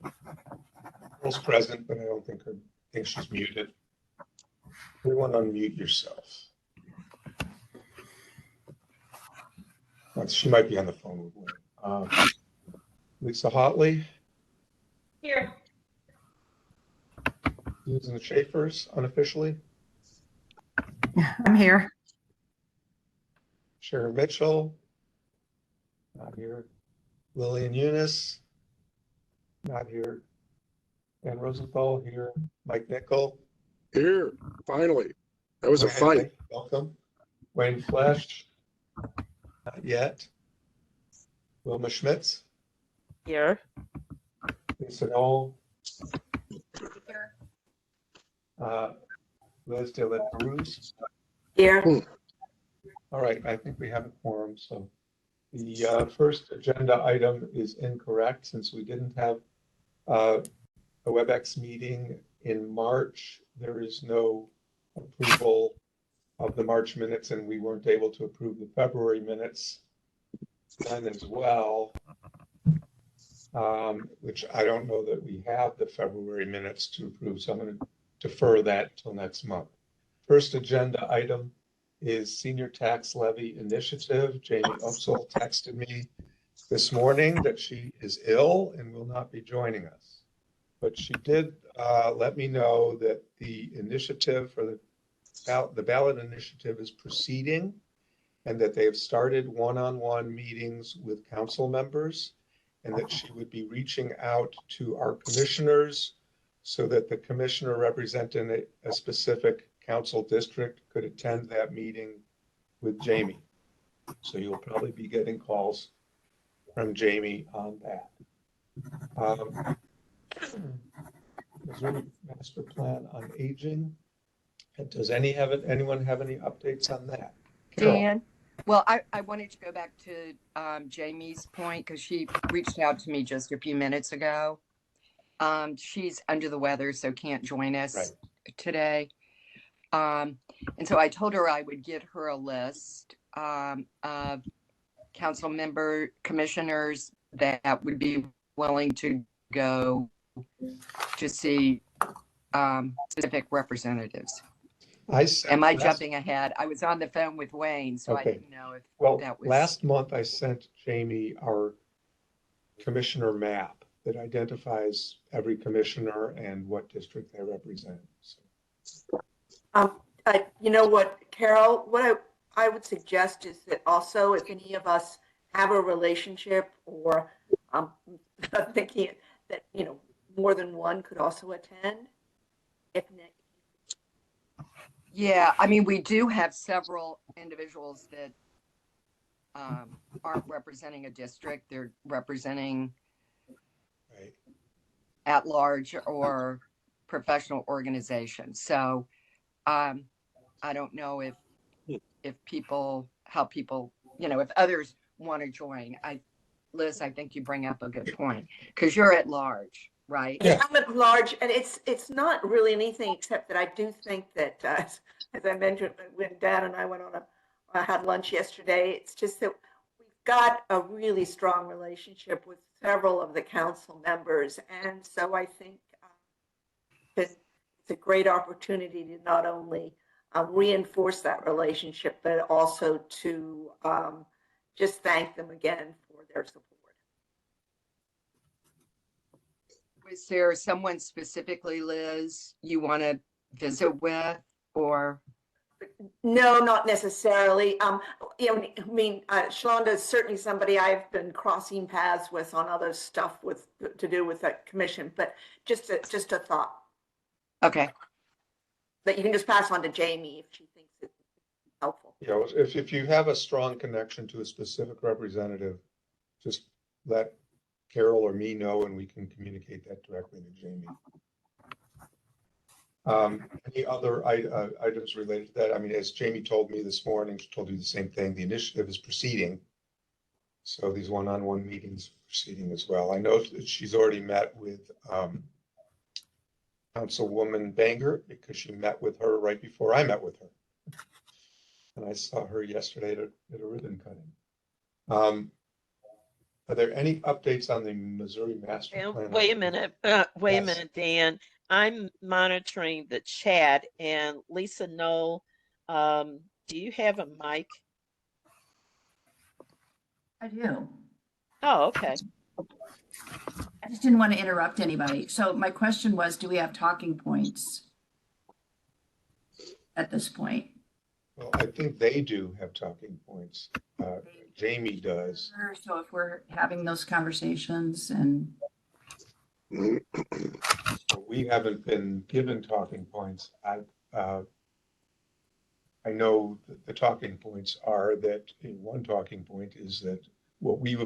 Carol's present, but I don't think she's muted. Everyone unmute yourself. She might be on the phone with Wayne. Lisa Hotley. Here. Susan Schaefer's unofficially. I'm here. Sharon Mitchell. Not here. Lillian Eunice. Not here. Dan Rosenthal here. Mike Nickel. Here, finally. That was a fight. Welcome. Wayne Flesch. Not yet. Wilma Schmitz. Here. Lisa Knoll. Here. Liz de la Perouse. Here. All right, I think we have a quorum. So the first agenda item is incorrect since we didn't have a WebEx meeting in March. There is no approval of the March minutes, and we weren't able to approve the February minutes then as well, which I don't know that we have the February minutes to approve. So I'm going to defer that till next month. First agenda item is Senior Tax Levy Initiative. Jamie Upsall texted me this morning that she is ill and will not be joining us. But she did let me know that the initiative for the ballot initiative is proceeding and that they have started one-on-one meetings with council members and that she would be reaching out to our commissioners so that the commissioner representing a specific council district could attend that meeting with Jamie. So you'll probably be getting calls from Jamie on that. Is there any master plan on aging? Does anyone have any updates on that? Carol? Dan, well, I wanted to go back to Jamie's point because she reached out to me just a few minutes ago. She's under the weather, so can't join us today. And so I told her I would get her a list of council member commissioners that would be willing to go to see specific representatives. Am I jumping ahead? I was on the phone with Wayne, so I didn't know if that was. Last month I sent Jamie our commissioner map that identifies every commissioner and what district they represent. So. You know what, Carol, what I would suggest is that also if any of us have a relationship or thinking that, more than one could also attend. Yeah, I mean, we do have several individuals that aren't representing a district. They're representing at large or professional organizations. So I don't know if people, if others want to join. Liz, I think you bring up a good point because you're at large, right? Yeah, I'm at large, and it's not really anything except that I do think that, as I mentioned, when Dan and I went on had lunch yesterday, it's just that we've got a really strong relationship with several of the council members, and so I think it's a great opportunity to not only reinforce that relationship, but also to just thank them again for their support. Is there someone specifically, Liz, you want to visit with, or? No, not necessarily. Shalonda is certainly somebody I've been crossing paths with on other stuff to do with that commission, but just a thought. Okay. That you can just pass on to Jamie if she thinks it's helpful. Yeah, if you have a strong connection to a specific representative, just let Carol or me know and we can communicate that directly to Jamie. Any other items related to that? I mean, as Jamie told me this morning, she told you the same thing. The initiative is proceeding. So these one-on-one meetings are proceeding as well. I know that she's already met with Councilwoman Banger because she met with her right before I met with her. And I saw her yesterday at a ribbon cutting. Are there any updates on the Missouri Master Well, Plan? wait a minute, Yes. Dan. I'm monitoring the chat and Lisa Knoll, do you have a mic? I do. Oh, okay. I just didn't want to interrupt anybody. So my question was, do we have talking points at this point? Well, I think they do have talking points. Jamie does. So if we're having those conversations and We haven't been given talking points. I know that the talking points are that one talking point is that what we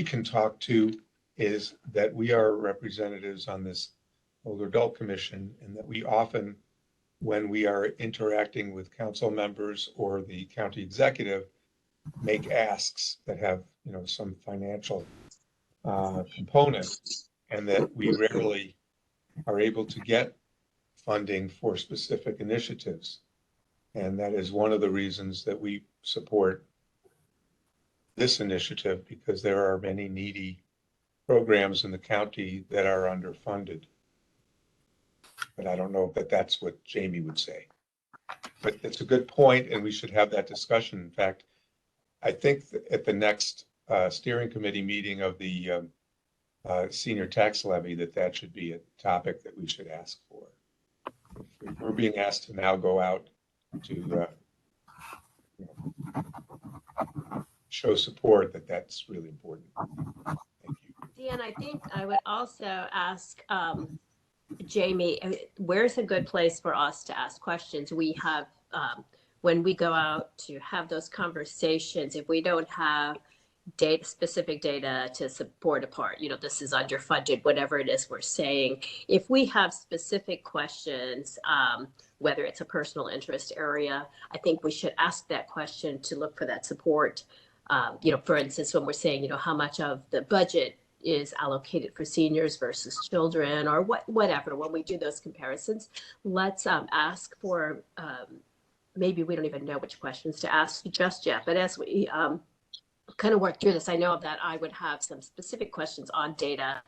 can talk to is that we are representatives on this older adult commission, and that we often, when we are interacting with council members or the county executive, make asks that have, some financial component, and that we rarely are able to get funding for specific initiatives. And that is one of the reasons that we support this initiative, because there are many needy programs in the county that are underfunded. But I don't know that that's what Jamie would say. But it's a good point, and we should have that discussion. In fact, I think that at the next steering committee meeting of the senior tax levy, that should be a topic that we should ask for. If we're being asked to now go out to show support, that's really important. Thank you. Dan, I think I would also ask Jamie, where's a good place for us to ask questions? We have, when we go out to have those conversations, if we don't have specific data to support a part, this is underfunded, whatever it is we're saying. If we have specific questions, whether it's a personal interest area, I think we should ask that question to look for that support. For instance, when we're saying, how much of the budget is allocated for seniors versus children, or whatever, when we do those comparisons, let's ask for, maybe we don't even know which questions to ask just yet, but as we kind of work through this, I know that I would have some specific questions on data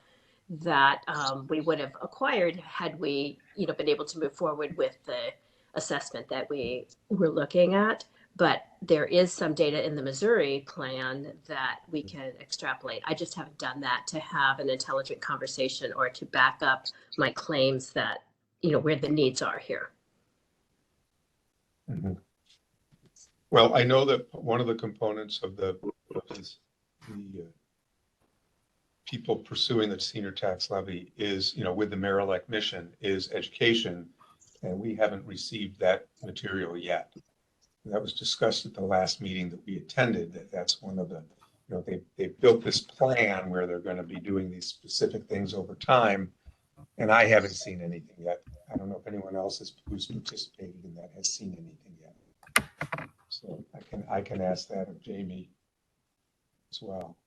that we would have acquired had we, been able to move forward with the assessment that we were looking at. But there is some data in the Missouri plan that we can extrapolate. I just haven't done that to have an intelligent conversation or to back up my claims that, where the needs are here. Mm-hmm. Well, I know that one of the components of the people pursuing the senior tax levy is, with the Mayor-elect mission, is education, and we haven't received that material yet. That was discussed at the last meeting that we attended, that's one of the, they built this plan where they're going to be doing these specific things over time, and I haven't seen anything yet. I don't know if anyone else who's participated in that has seen anything yet. So I can ask that of Jamie as well.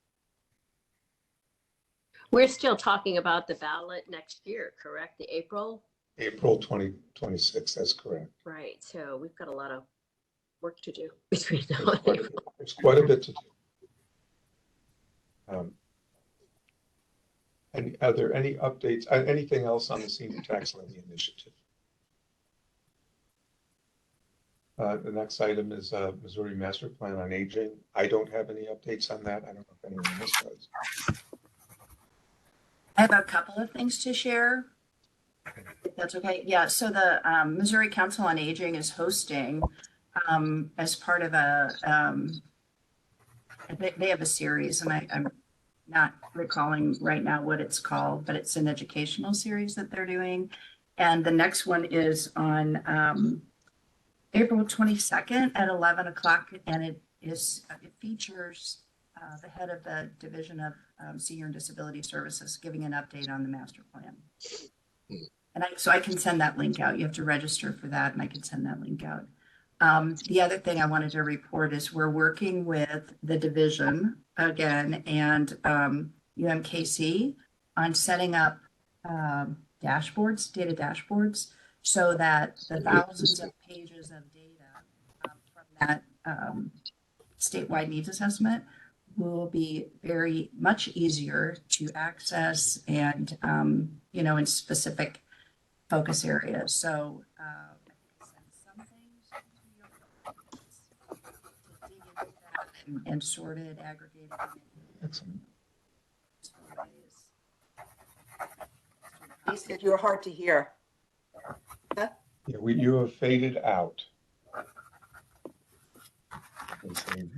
We're still talking about the ballot next year, correct? The April 2026, that's correct. Right. So we've got a lot of work to do between now and April. There's quite a bit to do. And are there any updates, anything else on the senior tax levy initiative? The next item is Missouri Master Plan on Aging. I don't have any updates on that. I don't know if anyone else does. I have a couple of things to share. If that's okay. Yeah. So the Missouri Council on Aging is hosting as part of they have a series, and I'm not recalling right now what it's called, but it's an educational series that they're doing. And the next one is on April 22nd at 11 o'clock. And it features the head of the Division of Senior and Disability Services giving an update on the master plan. And so I can send that link out. You have to register for that, and I can send that link out. The other thing I wanted to report is we're working with the division again and UMKC on setting up dashboards, data dashboards, so that the thousands of pages of data from that statewide needs assessment will be very much easier to access and, in specific focus areas. So, I sent some things to dig into that and sorted, aggregated them into Excellent. useful ways. He said you're hard to hear. Yeah, you have faded out.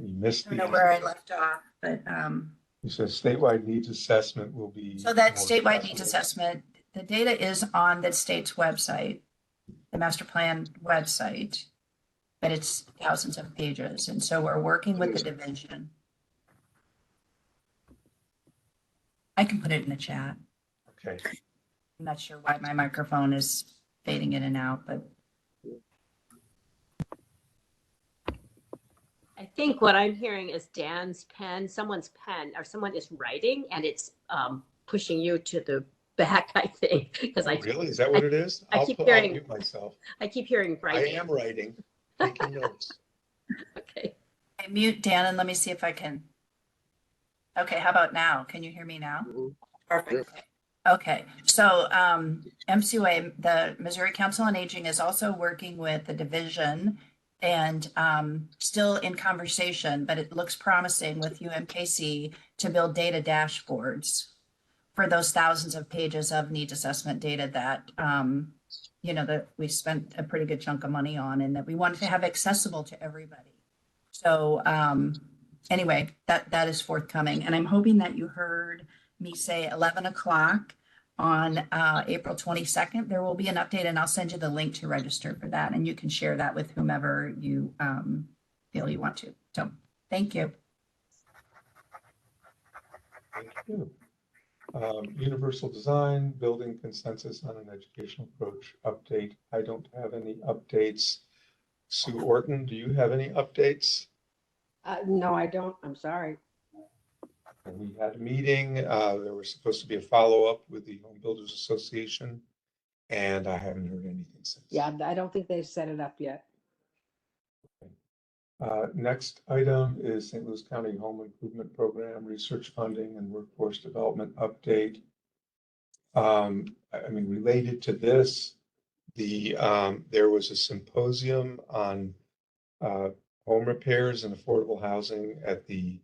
We missed I don't the know where I end. left off, but, You said statewide needs assessment will be. so that more statewide needs accessible. assessment, the data is on the state's website, the master plan website, but it's thousands of pages. And so we're working with the division. I can put it in the chat. Okay, I'm not sure why my microphone is fading in and out, but I think what I'm hearing is Dan's pen, someone's pen, or someone is writing, and it's pushing you to the back, I think, because oh, really? Is that what it is? I I'll keep I'll hearing- mute myself. I keep hearing I writing. am writing, taking notes. Okay. I mute Dan and let me see if I can. Okay, how about now? Can you hear me now? Perfect. Okay, so MCOA, the Missouri Council on Aging, is also working with the division and still in conversation, but it looks promising with UMKC to build data dashboards for those thousands of pages of needs assessment data that, that we spent a pretty good chunk of money on and that we wanted to have accessible to everybody. So anyway, that is forthcoming. And I'm hoping that you heard me say 11 o'clock on April 22nd. There will be an update and I'll send you the link to register for that. And you can share that with whomever you feel you want to. So thank you. Thank you. Universal design, building consensus on an educational approach update. I don't have any updates. Sue Orton, do you have any updates? No, I don't. I'm sorry. And we had a meeting, there was supposed to be a follow-up with the Home Builders Association, and I haven't heard anything since. Yeah, I don't think they've set it up yet. Next item is St. Louis County Home Improvement Program, research funding and workforce development update. Related to this, there was a symposium on home repairs and affordable housing at the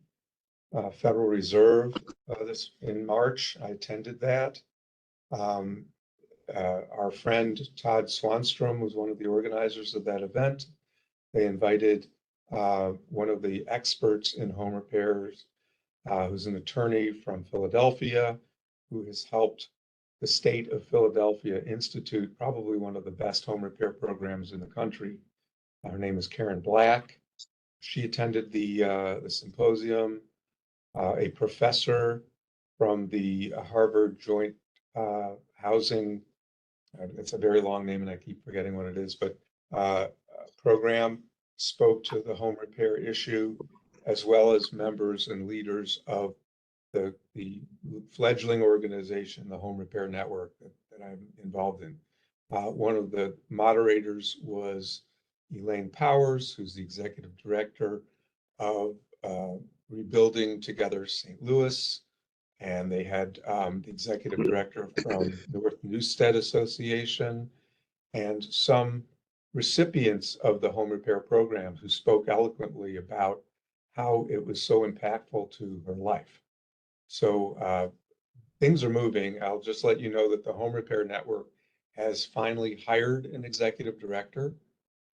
Federal Reserve this in March. I attended that. Our friend Todd Swanstrom was one of the organizers of that event. They invited one of the experts in home repairs, who's an attorney from Philadelphia, who has helped the state of Philadelphia institute probably one of the best home repair programs in the country. Her name is Karen Black. She attended the symposium. A professor from the Harvard Joint Housing, it's a very long name and I keep forgetting what it is, but program spoke to the home repair issue, as well as members and leaders of the fledgling organization, the Home Repair Network that I'm involved in. One of the moderators was Elaine Powers, who's the executive director of Rebuilding Together St. Louis. And they had the executive director from North Newstead Association and some recipients of the home repair program who spoke eloquently about how it was so impactful to her life. So things are moving. I'll just let you know that the Home Repair Network has finally hired an executive director,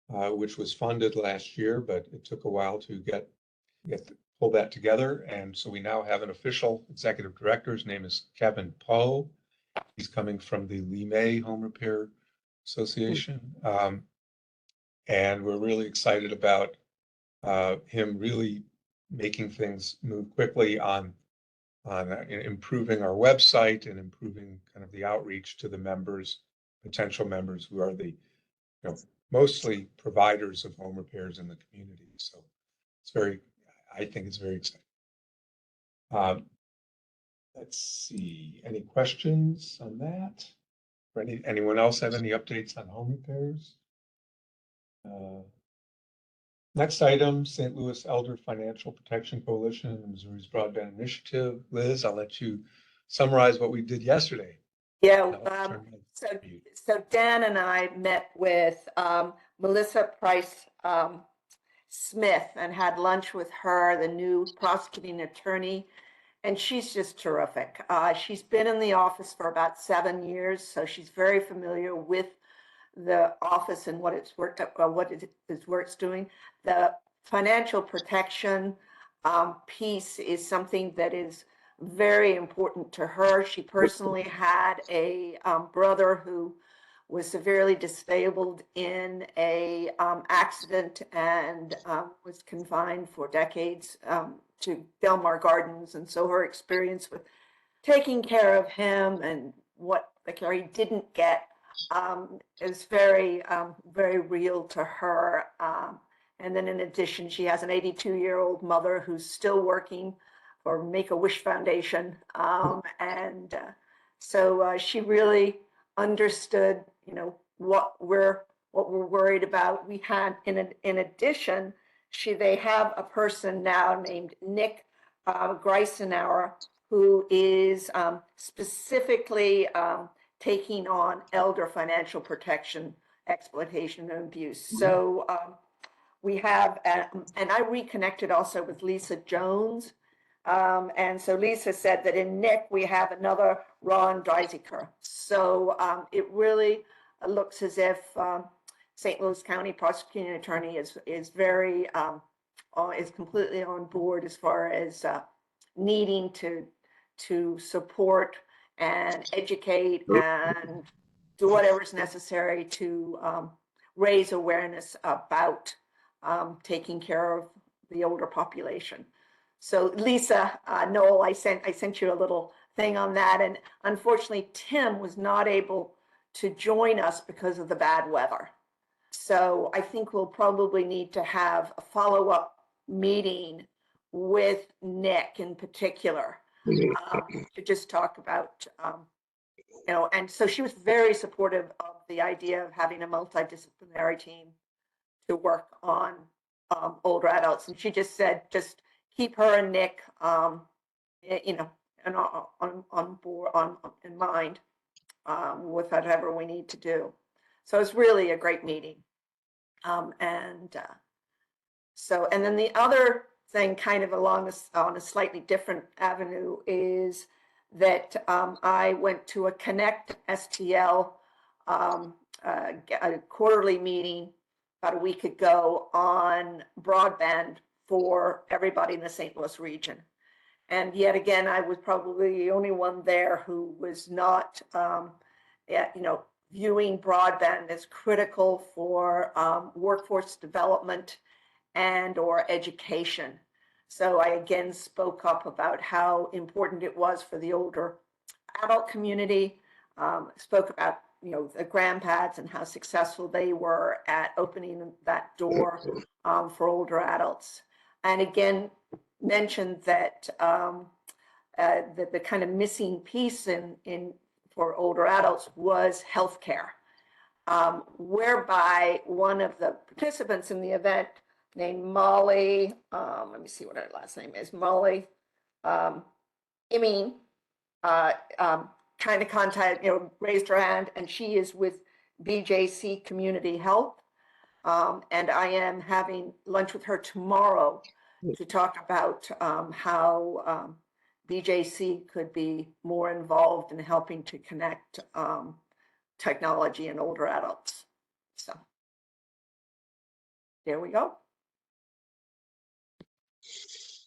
which was funded last year, but it took a while to pull that together. And so we now have an official executive director. His name is Kevin Poe. He's coming from the Lee May Home Repair Association. And we're really excited about him really making things move quickly on improving our website and improving kind of the outreach to the members, potential members who are the mostly providers of home repairs in the community. So I think it's very exciting. Let's see, any questions on that? Or anyone else have any updates on home repairs? Next item, St. Louis Elder Financial Protection Coalition and Missouri's Broadband Initiative. Liz, I'll let you summarize what we did yesterday. Yeah, I'll turn it so, to you. so Dan and I met with Melissa Price Smith and had lunch with her, the new prosecuting attorney, and she's just terrific. She's been in the office for about 7 years, so she's very familiar with the office and what it's doing. The financial protection piece is something that is very important to her. She personally had a brother who was severely disabled in a accident and was confined for decades to Delmar Gardens. And so her experience with taking care of him and what the care he didn't get is very, very real to her. And then in addition, she has an 82-year-old mother who's still working for Make-A-Wish Foundation. So she really understood, what we're worried about. We had, in addition, they have a person now named Nick Greisenauer, who is specifically taking on elder financial protection, exploitation, and abuse. So we have, and I reconnected also with Lisa Jones. And so Lisa said that in Nick, we have another Ron Dreisiger. So it really looks as if St. Louis County prosecuting attorney is very, is completely on board as far as needing to support and educate and do whatever's necessary to raise awareness about taking care of the older population. So Lisa, Noel, I sent you a little thing on that, and unfortunately Tim was not able to join us because of the bad weather. So I think we'll probably need to have a follow-up meeting with Nick in particular to just talk about, and so she was very supportive of the idea of having a multidisciplinary team to work on older adults. And she just said, just keep her and Nick, on board, in mind with whatever we need to do. So it's really a great meeting. And then the other thing, kind of on a slightly different avenue, is that I went to a Connect STL a quarterly meeting about a week ago on broadband for everybody in the St. Louis region. And yet again, I was probably the only one there who was not, viewing broadband as critical for workforce development and or education. So I again spoke up about how important it was for the older adult community, spoke about the grandpads and how successful they were at opening that door for older adults. And again, mentioned that that the kind of missing piece in for older adults was healthcare, whereby one of the participants in the event named Molly, let me see what her last name is, Molly Imeen, kind of contacted, raised her hand, and she is with BJC Community Health. And I am having lunch with her tomorrow to talk about how BJC could be more involved in helping to connect technology and older adults. So there we go.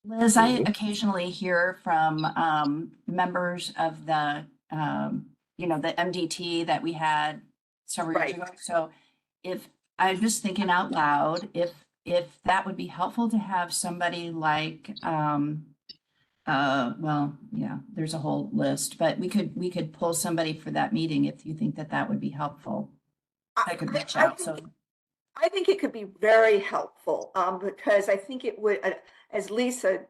Liz, I occasionally hear from members of the, the MDT that we had several years ago. So if I'm just thinking out loud, if that would be helpful to have somebody like, there's a whole list, but we could pull somebody for that meeting if you think that would be helpful. I could reach out. I think it could be very helpful because I think it would, as Lisa,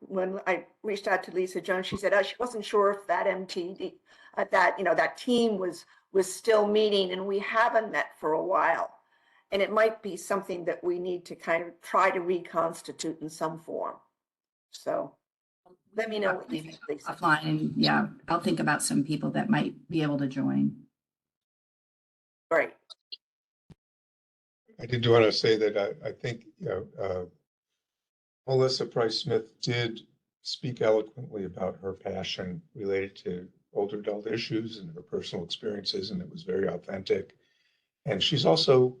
when I reached out to Lisa Jones, she said she wasn't sure if that MTD, that team was still meeting, and we haven't met for a while. And it might be something that we need to kind of try to reconstitute in some form. So let me know what you think, Lisa. Offline, and yeah, I'll think about some people that might be able to join. Great. I did want to say that I think, Melissa Price Smith did speak eloquently about her passion related to older adult issues and her personal experiences, and it was very authentic. And she's also,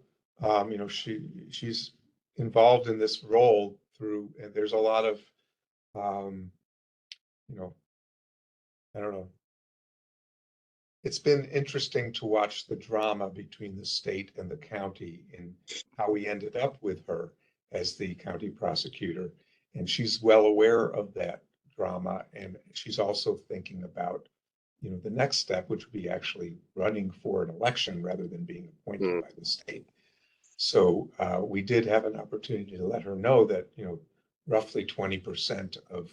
she's involved in this role through, and there's a lot of, I don't know. It's been interesting to watch the drama between the state and the county and how we ended up with her as the county prosecutor. And she's well aware of that drama. And she's also thinking about, the next step, which would be actually running for an election rather than being appointed by the state. So we did have an opportunity to let her know that, roughly 20% of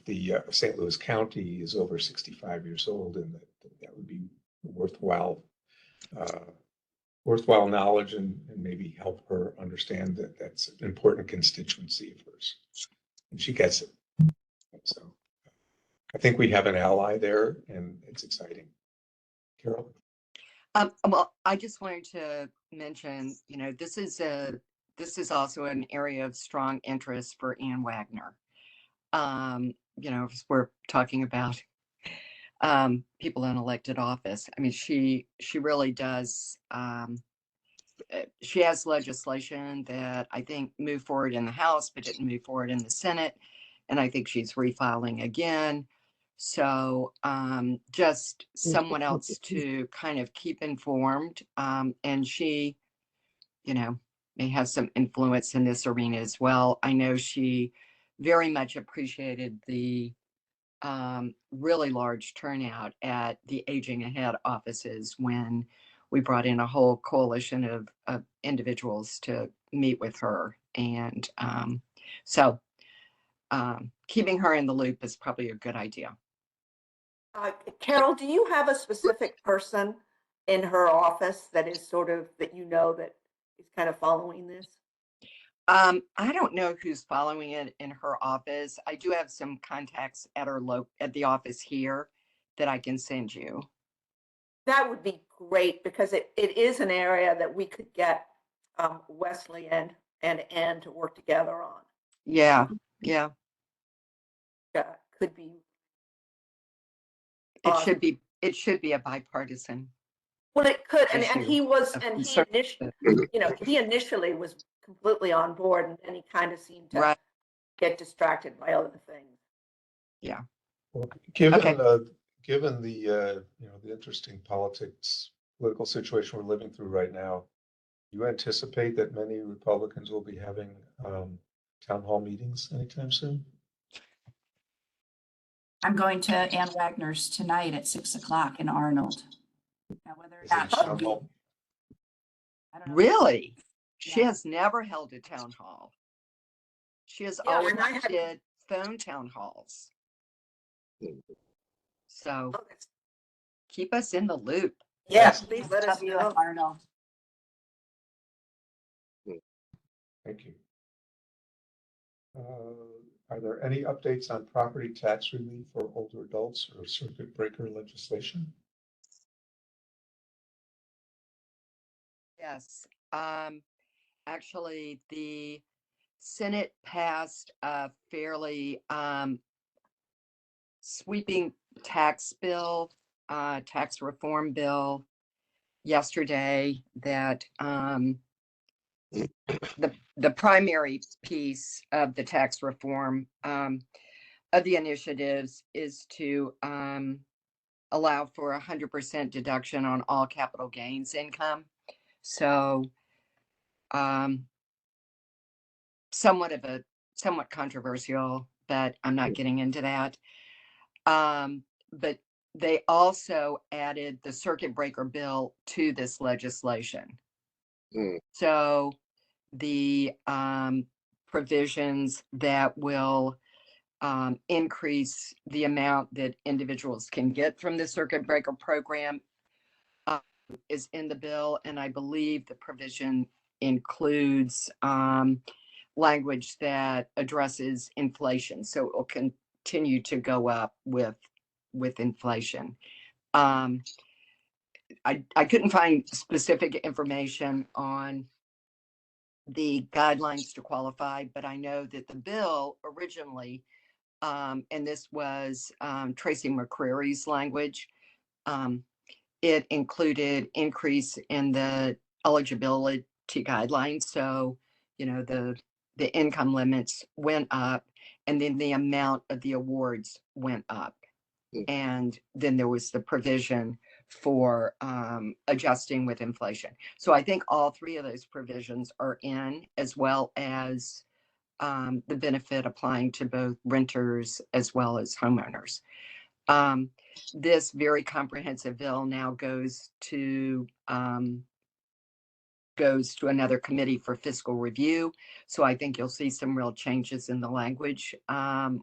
the St. Louis County is over 65 years old, and that would be worthwhile knowledge and maybe help her understand that that's an important constituency of hers, and she gets it. So I think we have an ally there, and it's exciting. Carol? Well, I just wanted to mention, this is also an area of strong interest for Ann Wagner. If we're talking about people in elected office. I mean, she really does. She has legislation that I think moved forward in the House, but didn't move forward in the Senate. And I think she's refiling again. So just someone else to kind of keep informed. And she, may have some influence in this arena as well. I know she very much appreciated the really large turnout at the Aging Ahead offices when we brought in a whole coalition of individuals to meet with her. And so keeping her in the loop is probably a good idea. Carol, do you have a specific person in her office that is that is kind of following this? I don't know who's following it in her office. I do have some contacts at at the office here that I can send you. That would be great, because it is an area that we could get Wesley and Ann to work together on. Yeah. Could be. It should be a bipartisan. Well, it could, and issue he was, of and concern. he initially was completely on board, and then he kind of seemed to Right. get distracted by other things. Yeah. Well, given Okay. given the the interesting political situation we're living through right now, do you anticipate that many Republicans will be having town hall meetings anytime soon? I'm going to Ann Wagner's tonight at 6:00 in Arnold. Now, whether or Is it not a she'll town be, hall? I don't know. Really? She Yeah. has never held a town hall. She has Yeah, always and I had- did phone town halls. So Oh, keep us in the loop. yes, please let us W know. at Arnold. Thank you. Are there any updates on property tax relief for older adults or circuit breaker legislation? Yes. Actually, the Senate passed a fairly sweeping tax bill, tax reform bill yesterday that the primary piece of the tax reform of the initiatives is to allow for 100% deduction on all capital gains income. So somewhat controversial, but I'm not getting into that. But they also added the circuit breaker bill to this legislation. So the provisions that will increase the amount that individuals can get from the circuit breaker program is in the bill, and I believe the provision includes language that addresses inflation, so it will continue to go up with inflation. I couldn't find specific information on the guidelines to qualify, but I know that the bill originally, and this was Tracy McCreary's language, it included increase in the eligibility guidelines. So, you know, the income limits went up, and then the amount of the awards went up. And then there was the provision for adjusting with inflation. So I think all three of those provisions are in, as well as the benefit applying to both renters as well as homeowners. This very comprehensive bill now goes to another committee for fiscal review. So I think you'll see some real changes in the language,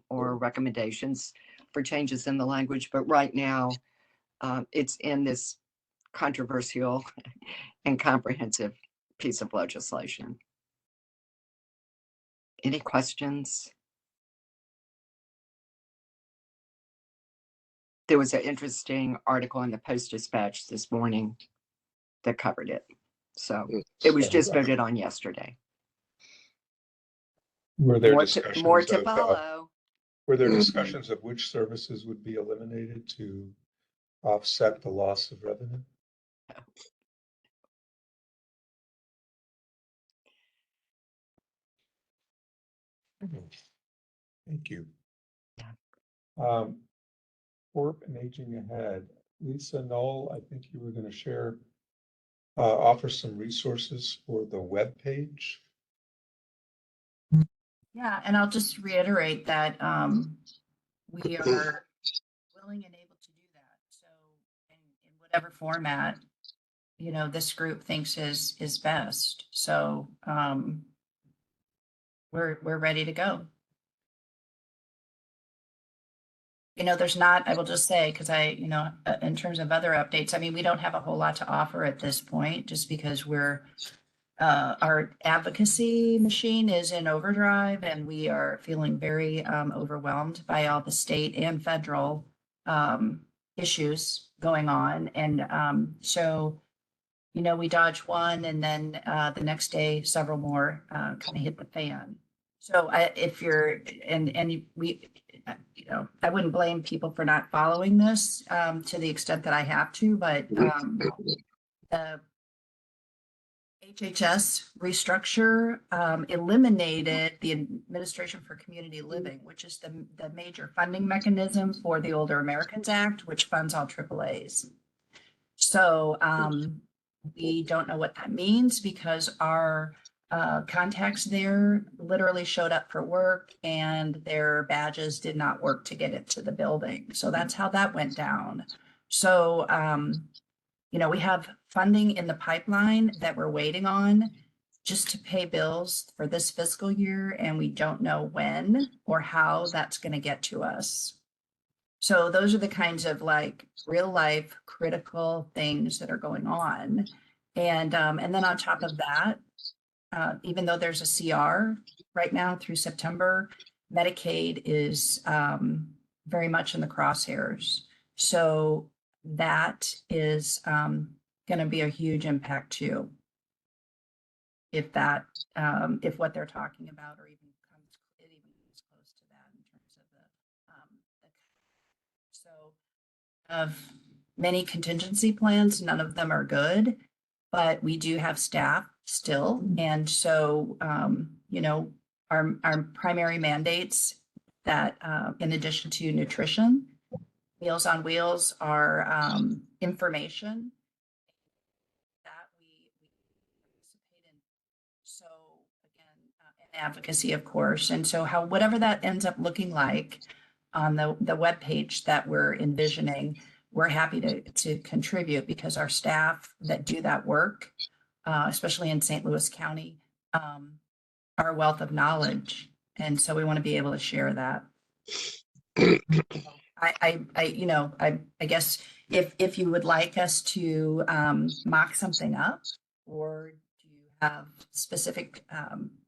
or recommendations for changes in the language. But right now, it's in this controversial and comprehensive piece of legislation. Any questions? There was an interesting article in the Post-Dispatch this morning that covered it. So it was just voted on yesterday. Were there More discussions to of, follow. were there discussions of which services would be eliminated to offset the loss of revenue? Thank you. Corp and Aging Ahead. Lisa Knoll, I think you were going to share, offer some resources for the web page. Yeah, and I'll just reiterate that we are willing and able to do that. So in whatever format, you know, this group thinks is best. So we're ready to go. You know, there's not, I will just say, because in terms of other updates, I mean, we don't have a whole lot to offer at this point, just because our advocacy machine is in overdrive, and we are feeling very overwhelmed by all the state and federal issues going on. And so, you know, we dodge one, and then the next day, several more kind of hit the fan. So if you're, and we, you know, I wouldn't blame people for not following this to the extent that I have to, but the HHS restructure eliminated the Administration for Community Living, which is the major funding mechanism for the Older Americans Act, which funds all AAAs. So we don't know what that means, because our contacts there literally showed up for work and their badges did not work to get into the building. So that's how that went down. So, you know, we have funding in the pipeline that we're waiting on just to pay bills for this fiscal year, and we don't know when or how that's going to get to us. So those are the kinds of like real life critical things that are going on. And then on top of that, even though there's a CR right now through September, Medicaid is very much in the crosshairs. So that is going to be a huge impact too. If that, if what they're talking about, or even comes close to that in terms of of many contingency plans, none of them are good, but we do have staff still. And so, you know, our primary mandates that, in addition to nutrition, Meals on Wheels are information that we participate in. So again, and advocacy, of course. And so whatever that ends up looking like on the webpage that we're envisioning, we're happy to contribute, because our staff that do that work, especially in St. Louis County, are a wealth of knowledge. And so we want to be able to share that. I guess if you would like us to mock something up, or do you have specific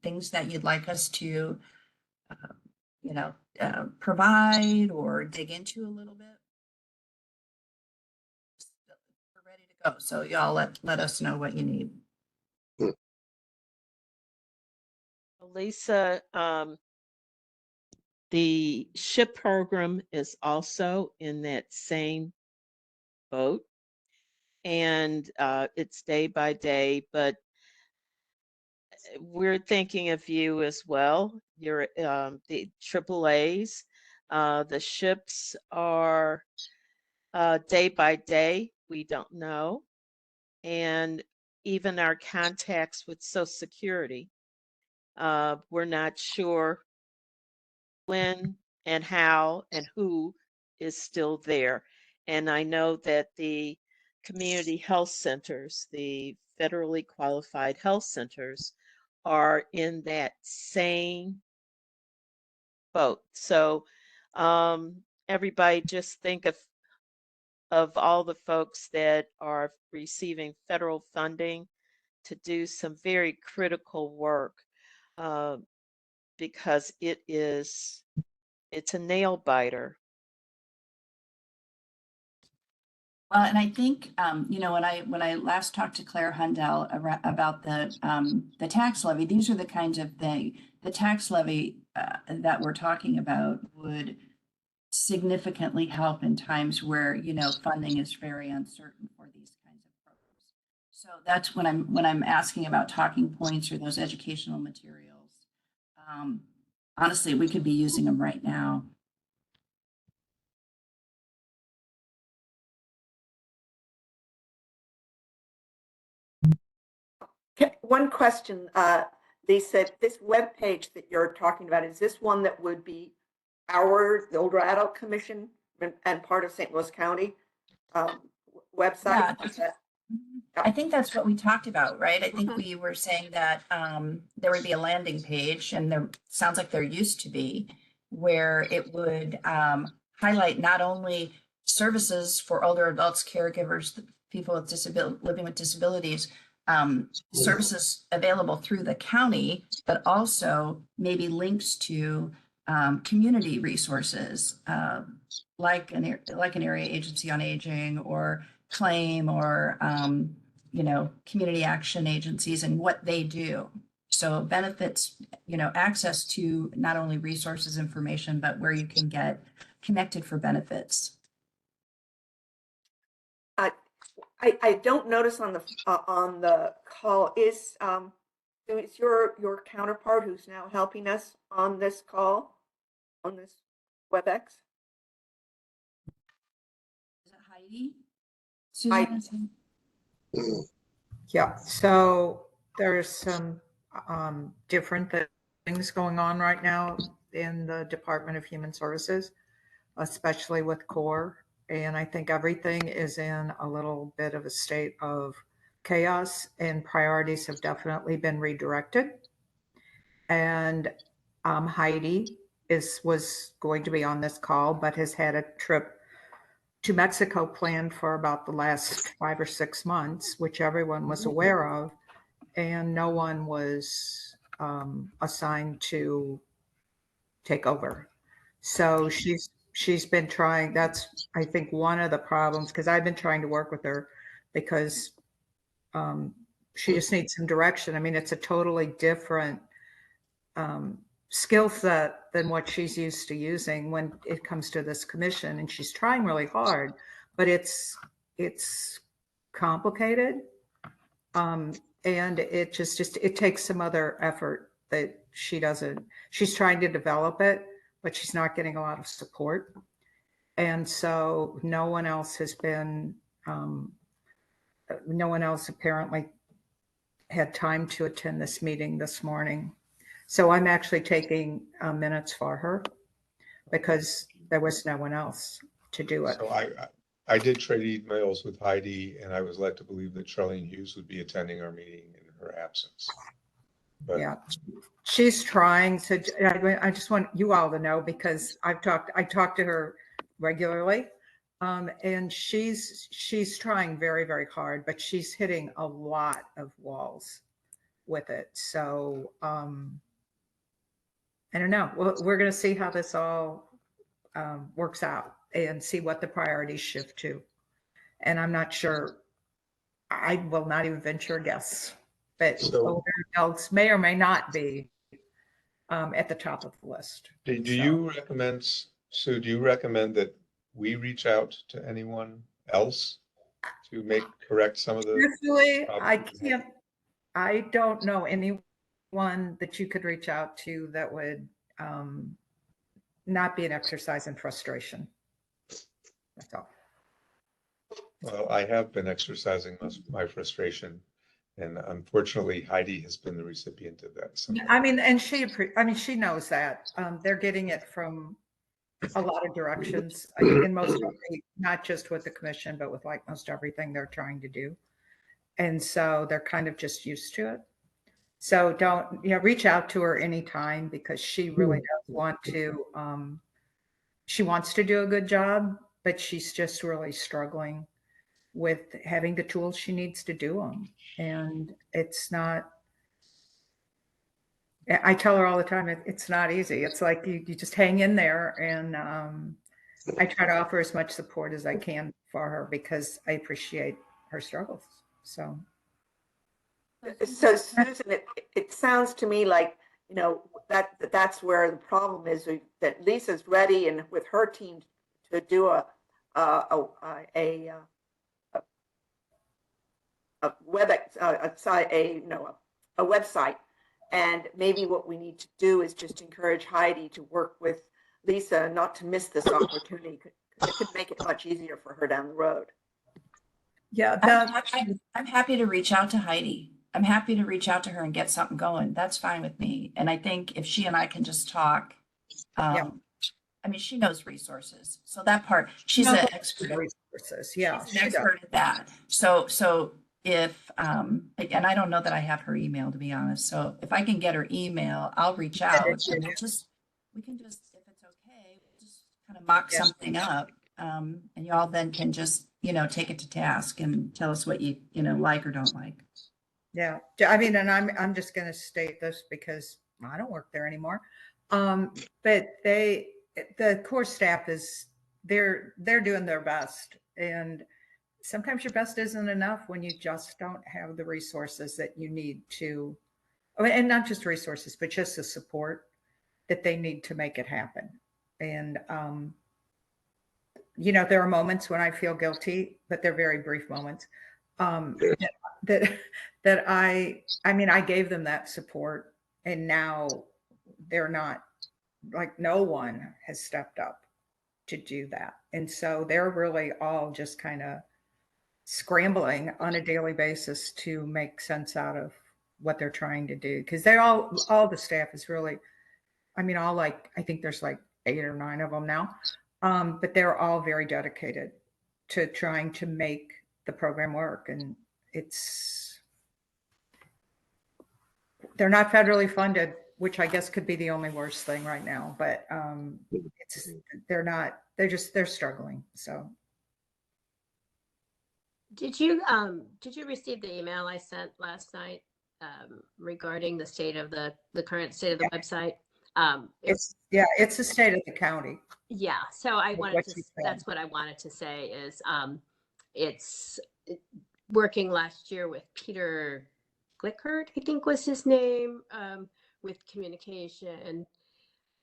things that you'd like us to, provide or dig into a little bit? We're ready to go. So y'all let us know what you need. Lisa, the SHIP program is also in that same boat, and it's day by day, but we're thinking of you as well. You're the AAAs. The ships are day by day. We don't know. And even our contacts with Social Security, we're not sure when and how and who is still there. And I know that the community health centers, the federally qualified health centers, are in that same boat. So everybody just think of all the folks that are receiving federal funding to do some very critical work, because it's a nail biter. Well, and I think, when I last talked to Claire Hundell about the tax levy, these are the kinds of the tax levy that we're talking about would significantly help in times where, funding is very uncertain for these kinds of programs. So that's when I'm asking about talking points or those educational materials. Honestly, we could be using them right now. One question, they said this web page that you're talking about, is this one that would be the Eldorado Commission and part of St. Louis County website? Yeah. I think that's what we talked about, right? I think we were saying that there would be a landing page, and there sounds like there used to be, where it would highlight not only services for older adults, caregivers, people with living with disabilities, services available through the county, but also maybe links to community resources, like an area agency on aging, or claim, or community action agencies and what they do. So benefits, access to not only resources, information, but where you can get connected for benefits. I don't notice on the call is your counterpart who's now helping us on this call, on this WebEx? Is it Heidi? Heidi. Susan? Yeah, so there's some different things going on right now in the Department of Human Services, especially with CORE. And I think everything is in a little bit of a state of chaos, and priorities have definitely been redirected. And Heidi was going to be on this call, but has had a trip to Mexico planned for about the last 5 or 6 months, which everyone was aware of, and no one was assigned to take over. So she's been trying. That's, I think, one of the problems, because I've been trying to work with her, because she just needs some direction. I mean, it's a totally different skill set than what she's used to using when it comes to this commission, and she's trying really hard, but it's complicated, and it just takes some other effort that she's trying to develop it, but she's not getting a lot of support. And so no one else apparently had time to attend this meeting this morning. So I'm actually taking minutes for her, because there was no one else to do it. So I did trade emails with Heidi, and I was led to believe that Charlene Hughes would be attending our meeting in her absence. But yeah, she's trying. So I just want you all to know, because I talked to her regularly. And she's trying very, very hard, but she's hitting a lot of walls with it. So I don't know. We're going to see how this all works out and see what the priorities shift to. And I'm not sure. I will not even venture a guess, but So- older adults may or may not be at the top of the list. Do you recommend, Sue, do you recommend that we reach out to anyone else to correct some of the? Truthfully, problems? I don't know anyone that you could reach out to that would not be an exercise in frustration. That's all. Well, I have been exercising my frustration, and unfortunately Heidi has been the recipient of that. So I mean, and she knows that. They're getting it from a lot of directions in most, not just with the commission, but with like most everything they're trying to do. And so they're kind of just used to it. So don't, reach out to her anytime because she really does want to, she wants to do a good job, but she's just really struggling with having the tools she needs to do them. And it's not, I tell her all the time, it's not easy. It's like you just hang in there, and I try to offer as much support as I can for her because I appreciate her struggles. So Susan, it sounds to me like, that's where the problem is, that Lisa's ready and with her team to do a website. And maybe what we need to do is just encourage Heidi to work with Lisa not to miss this opportunity. It could make it much easier for her down the road. yeah, I'm happy to reach out to Heidi. I'm happy to reach out to her and get something going. That's fine with me. And I think if she and I can just talk, Yeah. I mean, she knows resources. So that part, she's an expert. resources. Yeah, She's an expert at that. So if, and I don't know that I have her email, to be honest. So if I can get her email, I'll reach out. And we can just, if it's okay, just kind of mock something up. And y'all then can just, take it to task and tell us what you like or don't like. Yeah, I mean, and I'm just going to state this because I don't work there anymore. But the core staff they're doing their best, and sometimes your best isn't enough when you just don't have the resources that you need to, and not just resources, but just the support that they need to make it happen. And there are moments when I feel guilty, but they're very brief moments. That I mean, I gave them that support, and now they're not, like, no one has stepped up to do that. And so they're really all just kind of scrambling on a daily basis to make sense out of what they're trying to do. Because they're all the staff is really, I think there's like 8 or 9 of them now. But they're all very dedicated to trying to make the program work. And they're not federally funded, which I guess could be the only worst thing right now, but they're struggling. So. Did you receive the email I sent last night regarding the state of the current state of the website? It's the state of the county. Yeah. So that's what I wanted to say is it's working last year with Peter Glickert, I think was his name, with communication.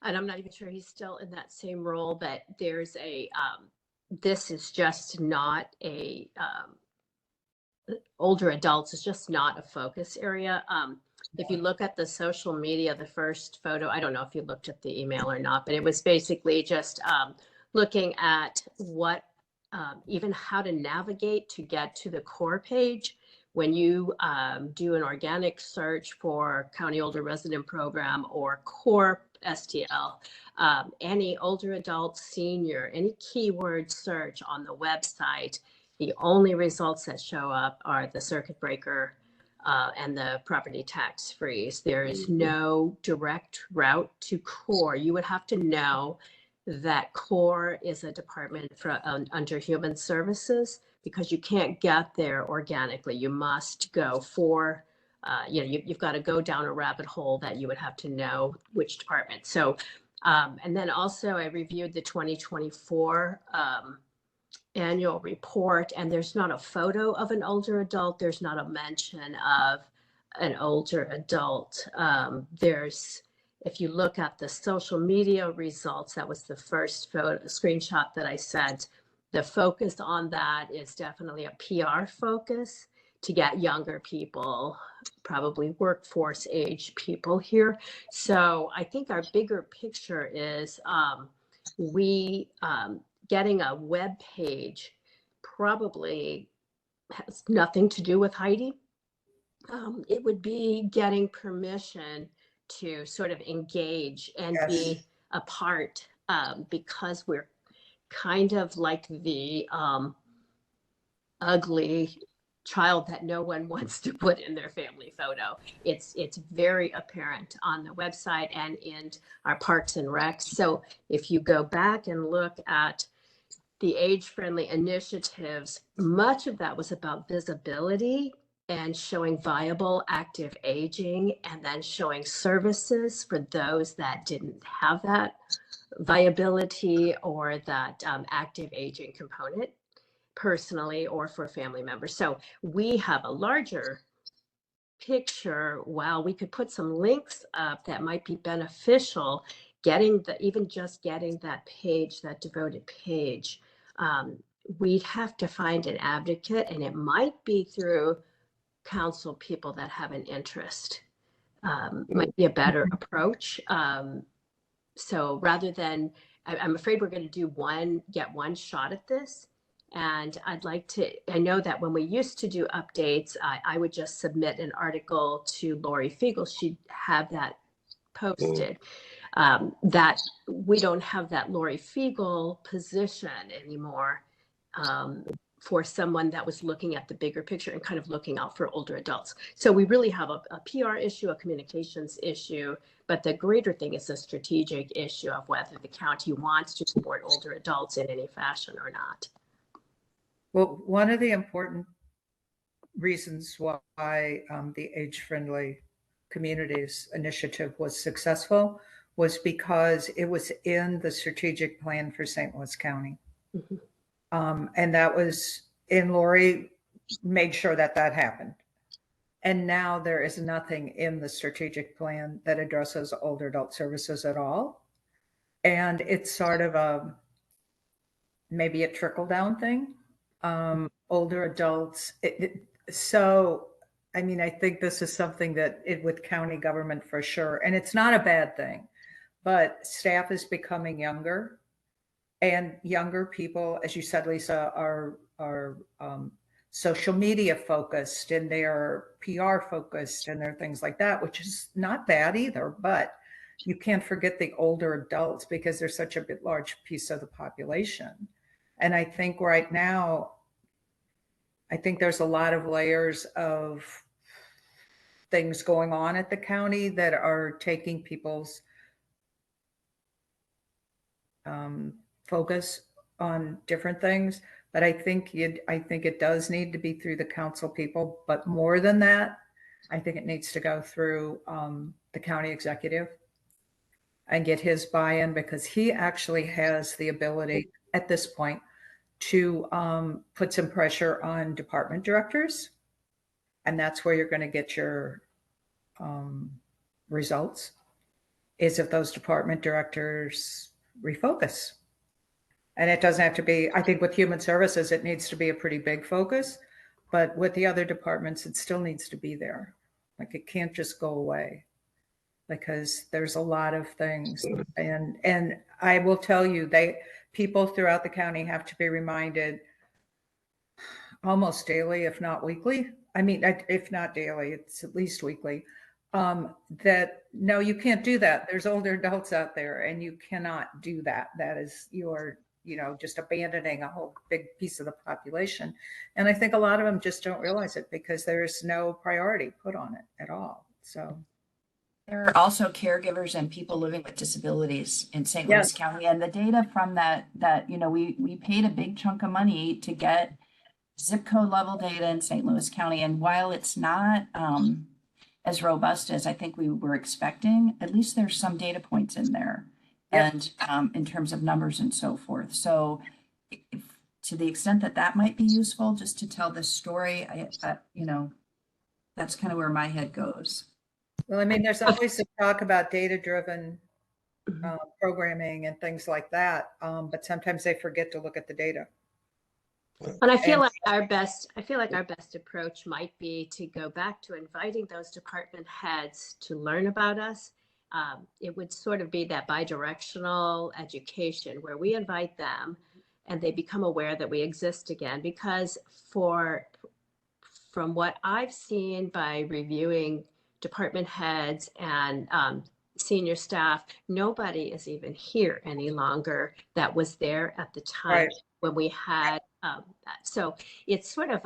And I'm not even sure he's still in that same role, but there's this is just not older adults is just not a focus area. If you look at the social media, the first photo, I don't know if you looked at the email or not, but it was basically just looking at even how to navigate to get to the core page. When you do an organic search for County Older Resident Program or core STL, any older adult, senior, any keyword search on the website, the only results that show up are the circuit breaker and the property tax freeze. There is no direct route to core. You would have to know that CORE is a department under Human Services, because you can't get there organically. You must go you've got to go down a rabbit hole that you would have to know which department. So, and then also I reviewed the 2024 annual report, and there's not a photo of an older adult. There's not a mention of an older adult. If you look at the social media results, that was the first screenshot that I sent. The focus on that is definitely a PR focus to get younger people, probably workforce age people here. So I think our bigger picture is getting a web page probably has nothing to do with Heidi. It would be getting permission to sort of engage and be a part, because we're kind of like the ugly child that no one wants to put in their family photo. It's very apparent on the website and in our parks and recs. So if you go back and look at the age-friendly initiatives, much of that was about visibility and showing viable active aging, and then showing services for those that didn't have that viability or that active aging component personally or for family members. So we have a larger picture. While we could put some links up that might be beneficial, even just getting that page, that devoted page, we'd have to find an advocate, and it might be through council people that have an interest. Might be a better approach. So rather than, I'm afraid we're going to get one shot at this. And I know that when we used to do updates, I would just submit an article to Lori Fiegel. She'd have that posted. That we don't have that Lori Fiegel position anymore, for someone that was looking at the bigger picture and kind of looking out for older adults. So we really have a PR issue, a communications issue, but the greater thing is a strategic issue of whether the county wants to support older adults in any fashion or not. Well, one of the important reasons why the Age-Friendly Communities Initiative was successful was because it was in the strategic plan for St. Louis County. Mm-hmm. And that was, and Lori made sure that happened. And now there is nothing in the strategic plan that addresses older adult services at all. And it's sort of maybe a trickle down thing. Older adults. So, I mean, I think this is something that with county government for sure, and it's not a bad thing, but staff is becoming younger. And younger people, as you said, Lisa, are social media focused, and they are PR focused, and there are things like that, which is not bad either. But you can't forget the older adults, because they're such a large piece of the population. And I think right now, there's a lot of layers of things going on at the county that are taking people's focus on different things. But I think it does need to be through the council people. But more than that, I think it needs to go through the county executive and get his buy-in, because he actually has the ability at this point to put some pressure on department directors. And that's where you're going to get your results, is if those department directors refocus. And it doesn't have to be, I think with human services, it needs to be a pretty big focus, but with the other departments, it still needs to be there. Like, it can't just go away, because there's a lot of things. And I will tell you, people throughout the county have to be reminded almost daily, if not weekly. I mean, if not daily, it's at least weekly, that no, you can't do that. There's older adults out there, and you cannot do that. That is, you're just abandoning a whole big piece of the population. And I think a lot of them just don't realize it, because there's no priority put on it at all. So There are also caregivers and people living with disabilities in St. Yes. Louis County. And the data from that, we paid a big chunk of money to get zip code level data in St. Louis County. And while it's not as robust as I think we were expecting, at least there's some data points in there. Yep. And in terms of numbers and so forth. So to the extent that that might be useful, just to tell this story, that's kind of where my head goes. Well, I mean, there's always a talk about data-driven programming and things like that, but sometimes they forget to look at the data. And I feel And- like our best approach might be to go back to inviting those department heads to learn about us. It would sort of be that bi-directional education where we invite them and they become aware that we exist again. Because from what I've seen by reviewing department heads and senior staff, nobody is even here any longer that was there at the time Right. when we had that. So it's sort of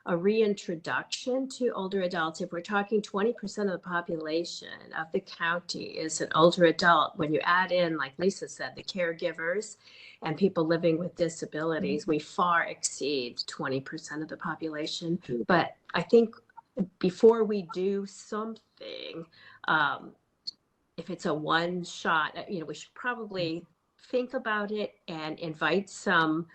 a reintroduction to older adults. If we're talking 20% of the population of the county is an older adult, when you add in, like Lisa said, the caregivers and people living with disabilities, we far exceed 20% of the population. But I think before we do something, if it's a one shot, we should probably think about it and invite some,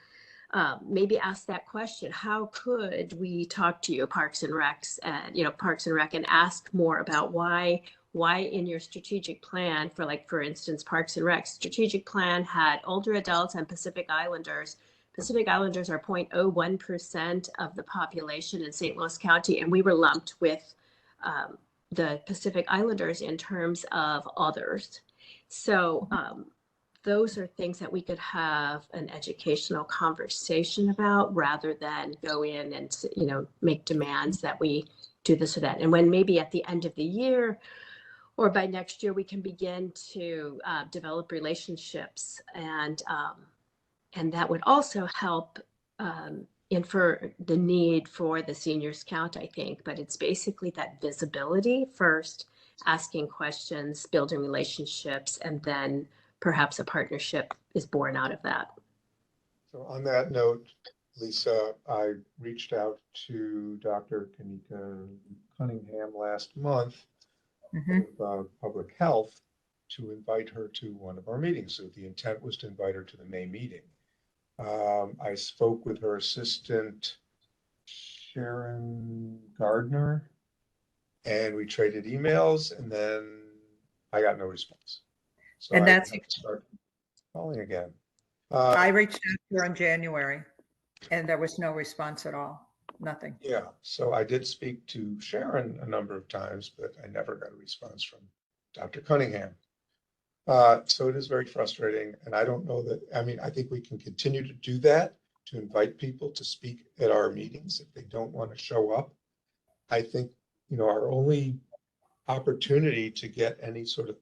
maybe ask that question: how could we talk to you, Parks and Rec, and ask more about why in your strategic plan for instance, Parks and Rec strategic plan had older adults and Pacific Islanders. Pacific Islanders are 0.01% of the population in St. Louis County, and we were lumped with the Pacific Islanders in terms of others. So those are things that we could have an educational conversation about rather than go in and, make demands that we do this or that. And when maybe at the end of the year or by next year, we can begin to develop relationships, and that would also help infer the need for the seniors count, I think. But it's basically that visibility first, asking questions, building relationships, and then perhaps a partnership is born out of that. So on that note, Lisa, I reached out to Dr. Kanika Cunningham last month of Public Health to invite her to one of our meetings. So the intent was to invite her to the May meeting. I spoke with her assistant, Sharon Gardner, and we traded emails, and then I got no response. So And I that's- have to start calling again. I reached out to her in January and there was no response at all. Nothing. Yeah, so I did speak to Sharon a number of times, but I never got a response from Dr. Cunningham. So it is very frustrating. And I don't know that, I think we can continue to do that, to invite people to speak at our meetings if they don't want to show up. I think, our only opportunity to get any sort of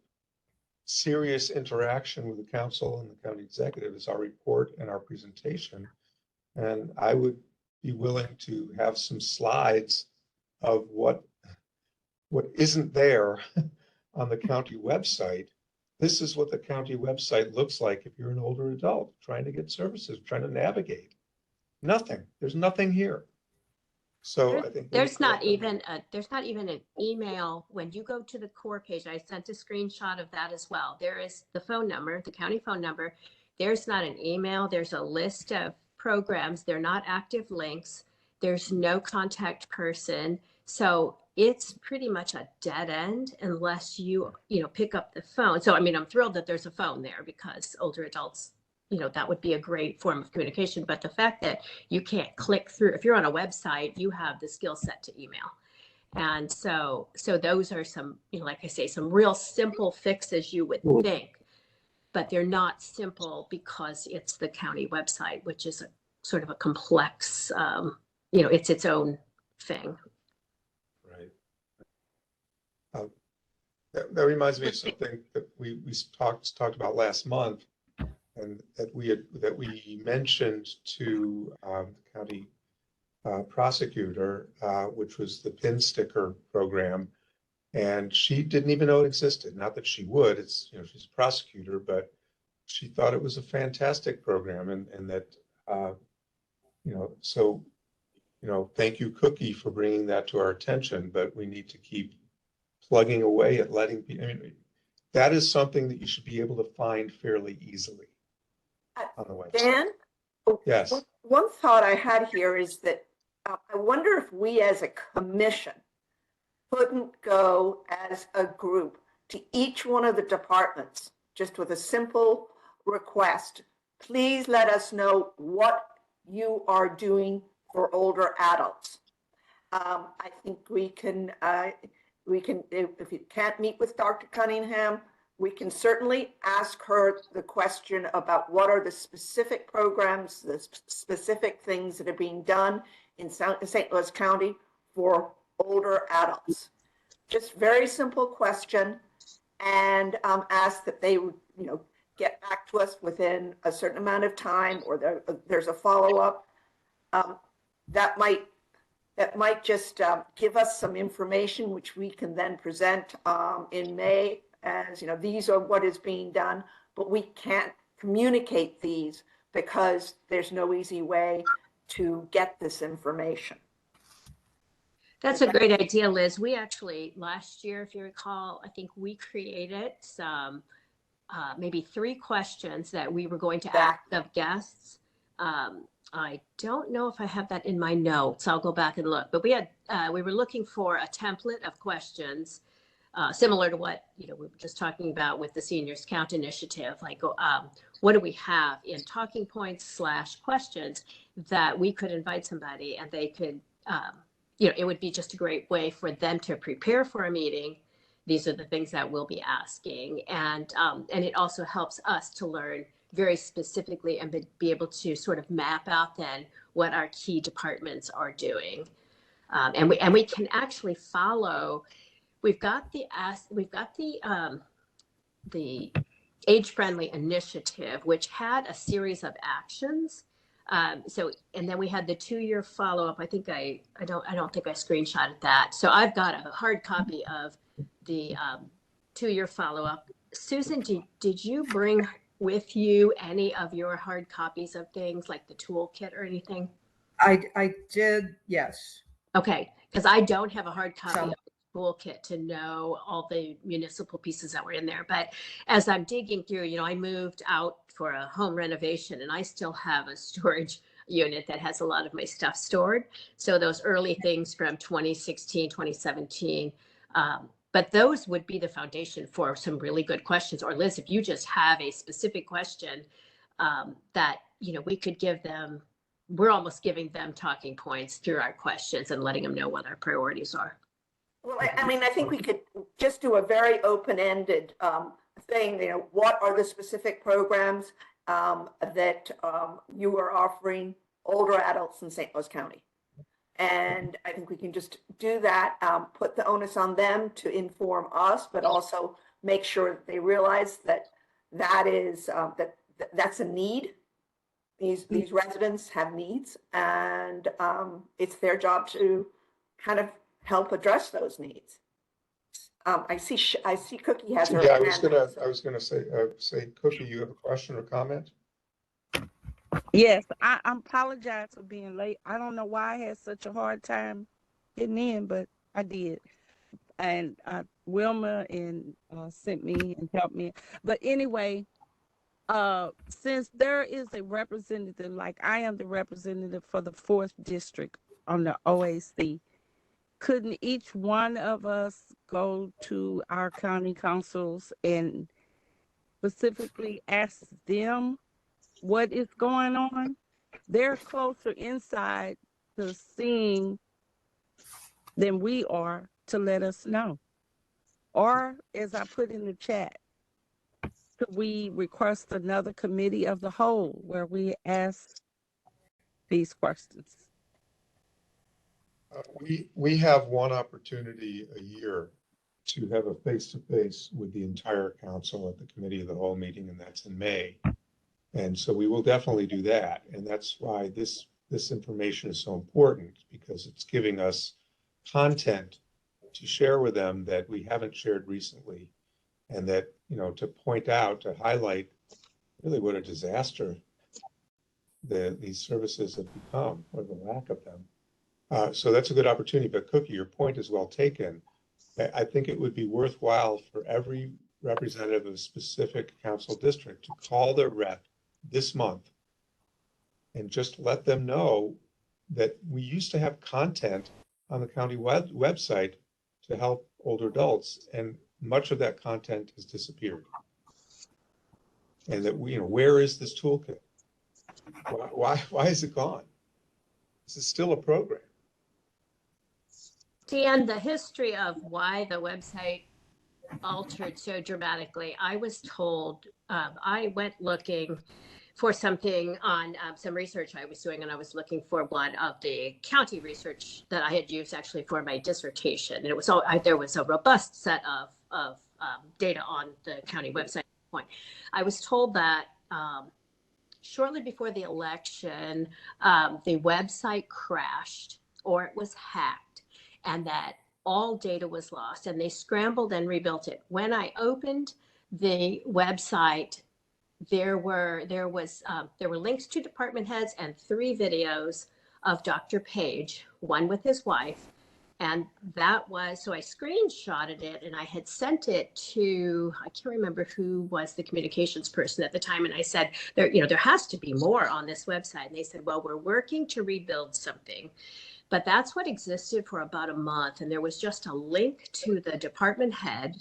serious interaction with the council and the county executive is our report and our presentation. And I would be willing to have some slides of what isn't there on the county website. This is what the county website looks like if you're an older adult trying to get services, trying to navigate. Nothing. There's nothing here. So I think there's not even an email when you go to the core page. I sent a screenshot of that as well. There is the phone number, the county phone number. There's not an email. There's a list of programs. They're not active links. There's no contact person. So it's pretty much a dead end unless you pick up the phone. So, I'm thrilled that there's a phone there because older adults, that would be a great form of communication. But the fact that you can't click through, if you're on a website, you have the skill set to email. And so those are some, like I say, some real simple fixes you would think, but they're not simple because it's the county website, which is a sort of a complex, it's its own thing. Right. That reminds me of something that we talked about last month, and that we mentioned to the county prosecutor, which was the pin sticker program. And she didn't even know it existed. Not that she would, it's, you know, she's a prosecutor, but she thought it was a fantastic program and that, you know, so, you know, thank you, Cookie, for bringing that to our attention, but we need to keep plugging away at letting people, I mean, that is something that you should be able to find fairly easily on the website. Dan? Yes. One thought I had here is that I wonder if we as a commission couldn't go as a group to each one of the departments, just with a simple request. Please let us know what you are doing for older adults. I think we can, if you can't meet with Dr. Cunningham, we can certainly ask her the question about what are the specific programs, the specific things that are being done in St. Louis County for older adults. Just very simple question, and ask that they would, you know, get back to us within a certain amount of time, or there's a follow-up. That might just give us some information which we can then present in May as, you know, these are what is being done, but we can't communicate these because there's no easy way to get this information. That's a great idea, Liz. We actually, last year, if you recall, I think we created some, maybe 3 questions that we were going to ask of guests. I don't know if I have that in my notes. I'll go back and look. But we had, we were looking for a template of questions, similar to what, you know, we were just talking about with the Seniors Count initiative. Like, what do we have in talking points / questions that we could invite somebody and they could, you know, it would be just a great way for them to prepare for a meeting. These are the things that we'll be asking. And it also helps us to learn very specifically and be able to sort of map out then what our key departments are doing. And we can actually follow, we've got the age-friendly initiative, which had a series of actions. So, and then we had the 2-year follow-up. I think I don't think I screenshotted that. So I've got a hard copy of the 2-year follow-up. Susan, did you bring with you any of your hard copies of things like the toolkit or anything? I did, yes. Okay, because I don't have a hard copy So- of the toolkit to know all the municipal pieces that were in there. But as I'm digging through, you know, I moved out for a home renovation and I still have a storage unit that has a lot of my stuff stored. So those early things from 2016, 2017, but those would be the foundation for some really good questions. Or Liz, if you just have a specific question that, you know, we could give them, we're almost giving them talking points through our questions and letting them know what our priorities are. Well, I mean, I think we could just do a very open-ended thing, you know, what are the specific programs that you are offering older adults in St. Louis County? And I think we can just do that, put the onus on them to inform us, but also make sure that they realize that that is, that's a need. These residents have needs, and it's their job to kind of help address those needs. I see Cookie has her Yeah, hand up, so- I was gonna say, Cookie, you have a question or comment? Yes, I apologize for being late. I don't know why I had such a hard time getting in, but I did. And Wilma sent me and helped me. But anyway, since there is a representative, like I am the representative for the 4th district on the OAC, couldn't each one of us go to our county councils and specifically ask them what is going on? They're closer inside to seeing than we are to let us know. Or, as I put in the chat, could we request another committee of the whole where we ask these questions? We have one opportunity a year to have a face-to-face with the entire council at the committee of the whole meeting, and that's in May. And so we will definitely do that. And that's why this information is so important, because it's giving us content to share with them that we haven't shared recently, and that, to point out, to highlight really what a disaster these services have become, or the lack of them. So that's a good opportunity. But Cookie, your point is well taken. I think it would be worthwhile for every representative of a specific council district to call their rep this month and just let them know that we used to have content on the county website to help older adults, and much of that content has disappeared. And that where is this toolkit? Why is it gone? This is still a program. Dan, the history of why the website altered so dramatically, I was told, I went looking for something on some research I was doing, and I was looking for one of the county research that I had used actually for my dissertation. And it was there was a robust set of data on the county website at that point. I was told that shortly before the election, the website crashed or it was hacked, and that all data was lost, and they scrambled and rebuilt it. When I opened the website, there were links to department heads and 3 videos of Dr. Page, one with his wife. And that was, so I screenshotted it and I had sent it to, I can't remember who was the communications person at the time. And I said, there has to be more on this website. And they said, well, we're working to rebuild something. But that's what existed for about a month. And there was just a link to the department head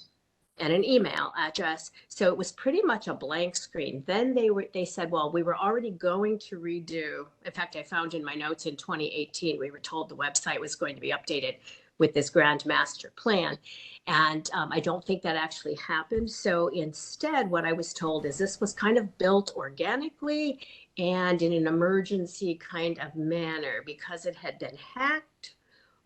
and an email address. So it was pretty much a blank screen. Then they said, well, we were already going to redo. In fact, I found in my notes in 2018, we were told the website was going to be updated with this grand master plan. And I don't think that actually happened. So instead, what I was told is this was kind of built organically and in an emergency kind of manner because it had been hacked.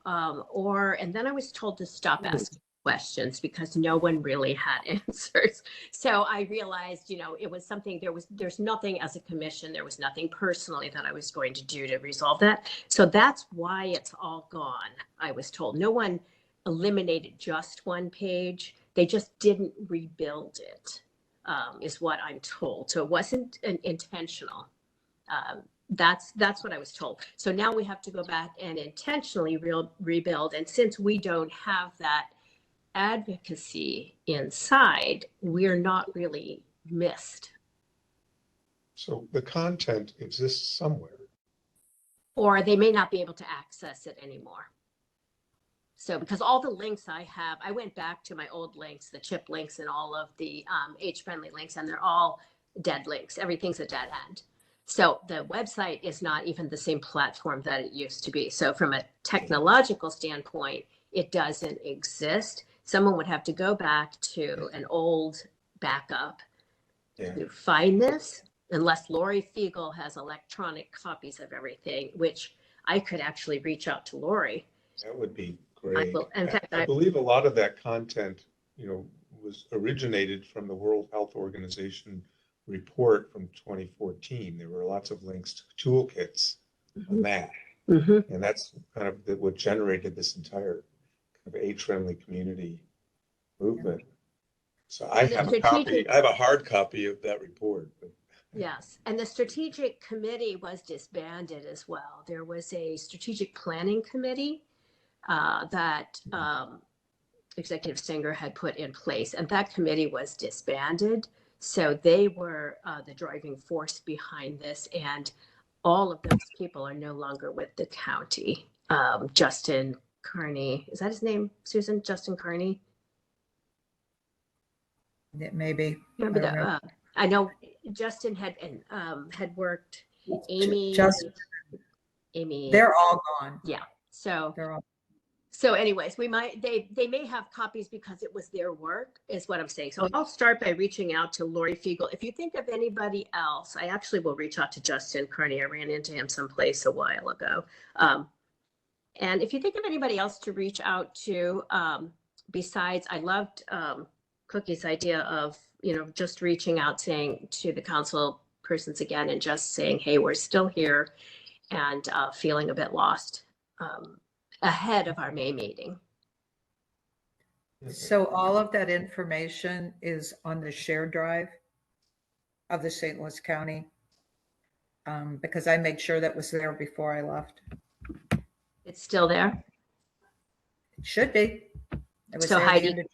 And then I was told to stop asking questions because no one really had answers. So I realized, it was something, there's nothing as a commission, there was nothing personally that I was going to do to resolve that. So that's why it's all gone, I was told. No one eliminated just one page. They just didn't rebuild it, is what I'm told. So it wasn't intentional. That's what I was told. So now we have to go back and intentionally rebuild. And since we don't have that advocacy inside, we're not really missed. So the content exists somewhere. Or they may not be able to access it anymore. So because all the links I have, I went back to my old links, the CHIP links and all of the age-friendly links, and they're all dead links. Everything's a dead end. So the website is not even the same platform that it used to be. So from a technological standpoint, it doesn't exist. Someone would have to go back to an old backup to find this, unless Lori Fiegel has electronic copies of everything, which I could actually reach out to Lori. That would be great. In fact, I believe a lot of that content, was originated from the World Health Organization report from 2014. There were lots of links to toolkits on that. Mm-hmm. And that's kind of what generated this entire kind of age-friendly community movement. So I have a copy. I have a hard copy of that report. But... Yes, and the strategic committee was disbanded as well. There was a strategic planning committee that Executive Singer had put in place, and that committee was disbanded. So they were the driving force behind this, and all of those people are no longer with the county. Justin Carney, is that his name, Susan? Justin Carney? Maybe. Remember that? I know Justin had worked. Amy. Amy. They're all gone. Yeah. So. They're all. So anyways, they may have copies because it was their work, is what I'm saying. So I'll start by reaching out to Lori Fiegel. If you think of anybody else, I actually will reach out to Justin Carney. I ran into him someplace a while ago. And if you think of anybody else to reach out to, besides, I loved Cookie's idea of, just reaching out, saying to the council persons again and just saying, hey, we're still here, and feeling a bit lost. Ahead of our May meeting. So all of that information is on the shared drive of the St. Louis County. Because I made sure that was there before I left. It's still there? It should be. It was So there at the Heidi, end of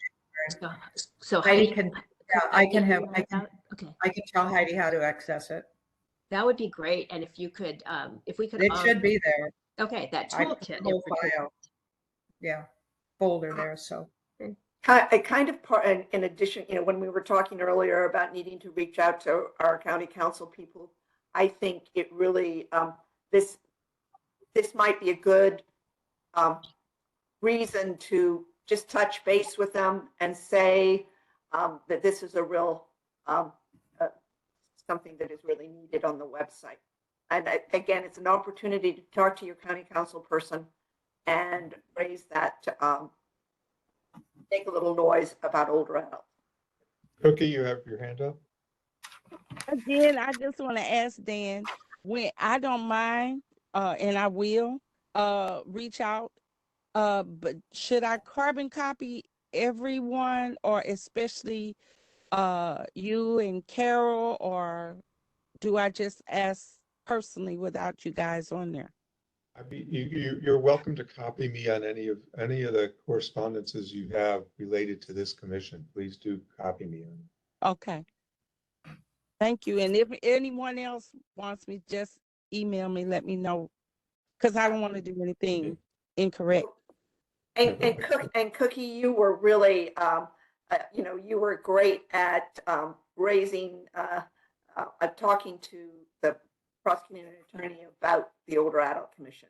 January. so Heidi Heidi. can, yeah, I can have, Okay, I can tell Heidi how to access it. that would be great. And if you could, if we could. It should be there. Okay, that I put toolkit. the whole file. Yeah, folder there, so. I kind of part, in addition, when we were talking earlier about needing to reach out to our county council people, I think it really, this might be a good reason to just touch base with them and say that this is a real, something that is really needed on the website. And again, it's an opportunity to talk to your county council person and raise that, make a little noise about older adults. Cookie, you have your hand up? Again, I just want to ask Dan, when I don't mind, and I will reach out, but should I carbon copy everyone, or especially you and Carol, or do I just ask personally without you guys on there? I mean, you're welcome to copy me on any of the correspondences you have related to this commission. Please do copy me on it. Okay. Thank you. And if anyone else wants me, just email me, let me know, because I don't want to do anything incorrect. And Cookie, you were really, you were great at raising, talking to the prosecuting attorney about the Older Adult Commission.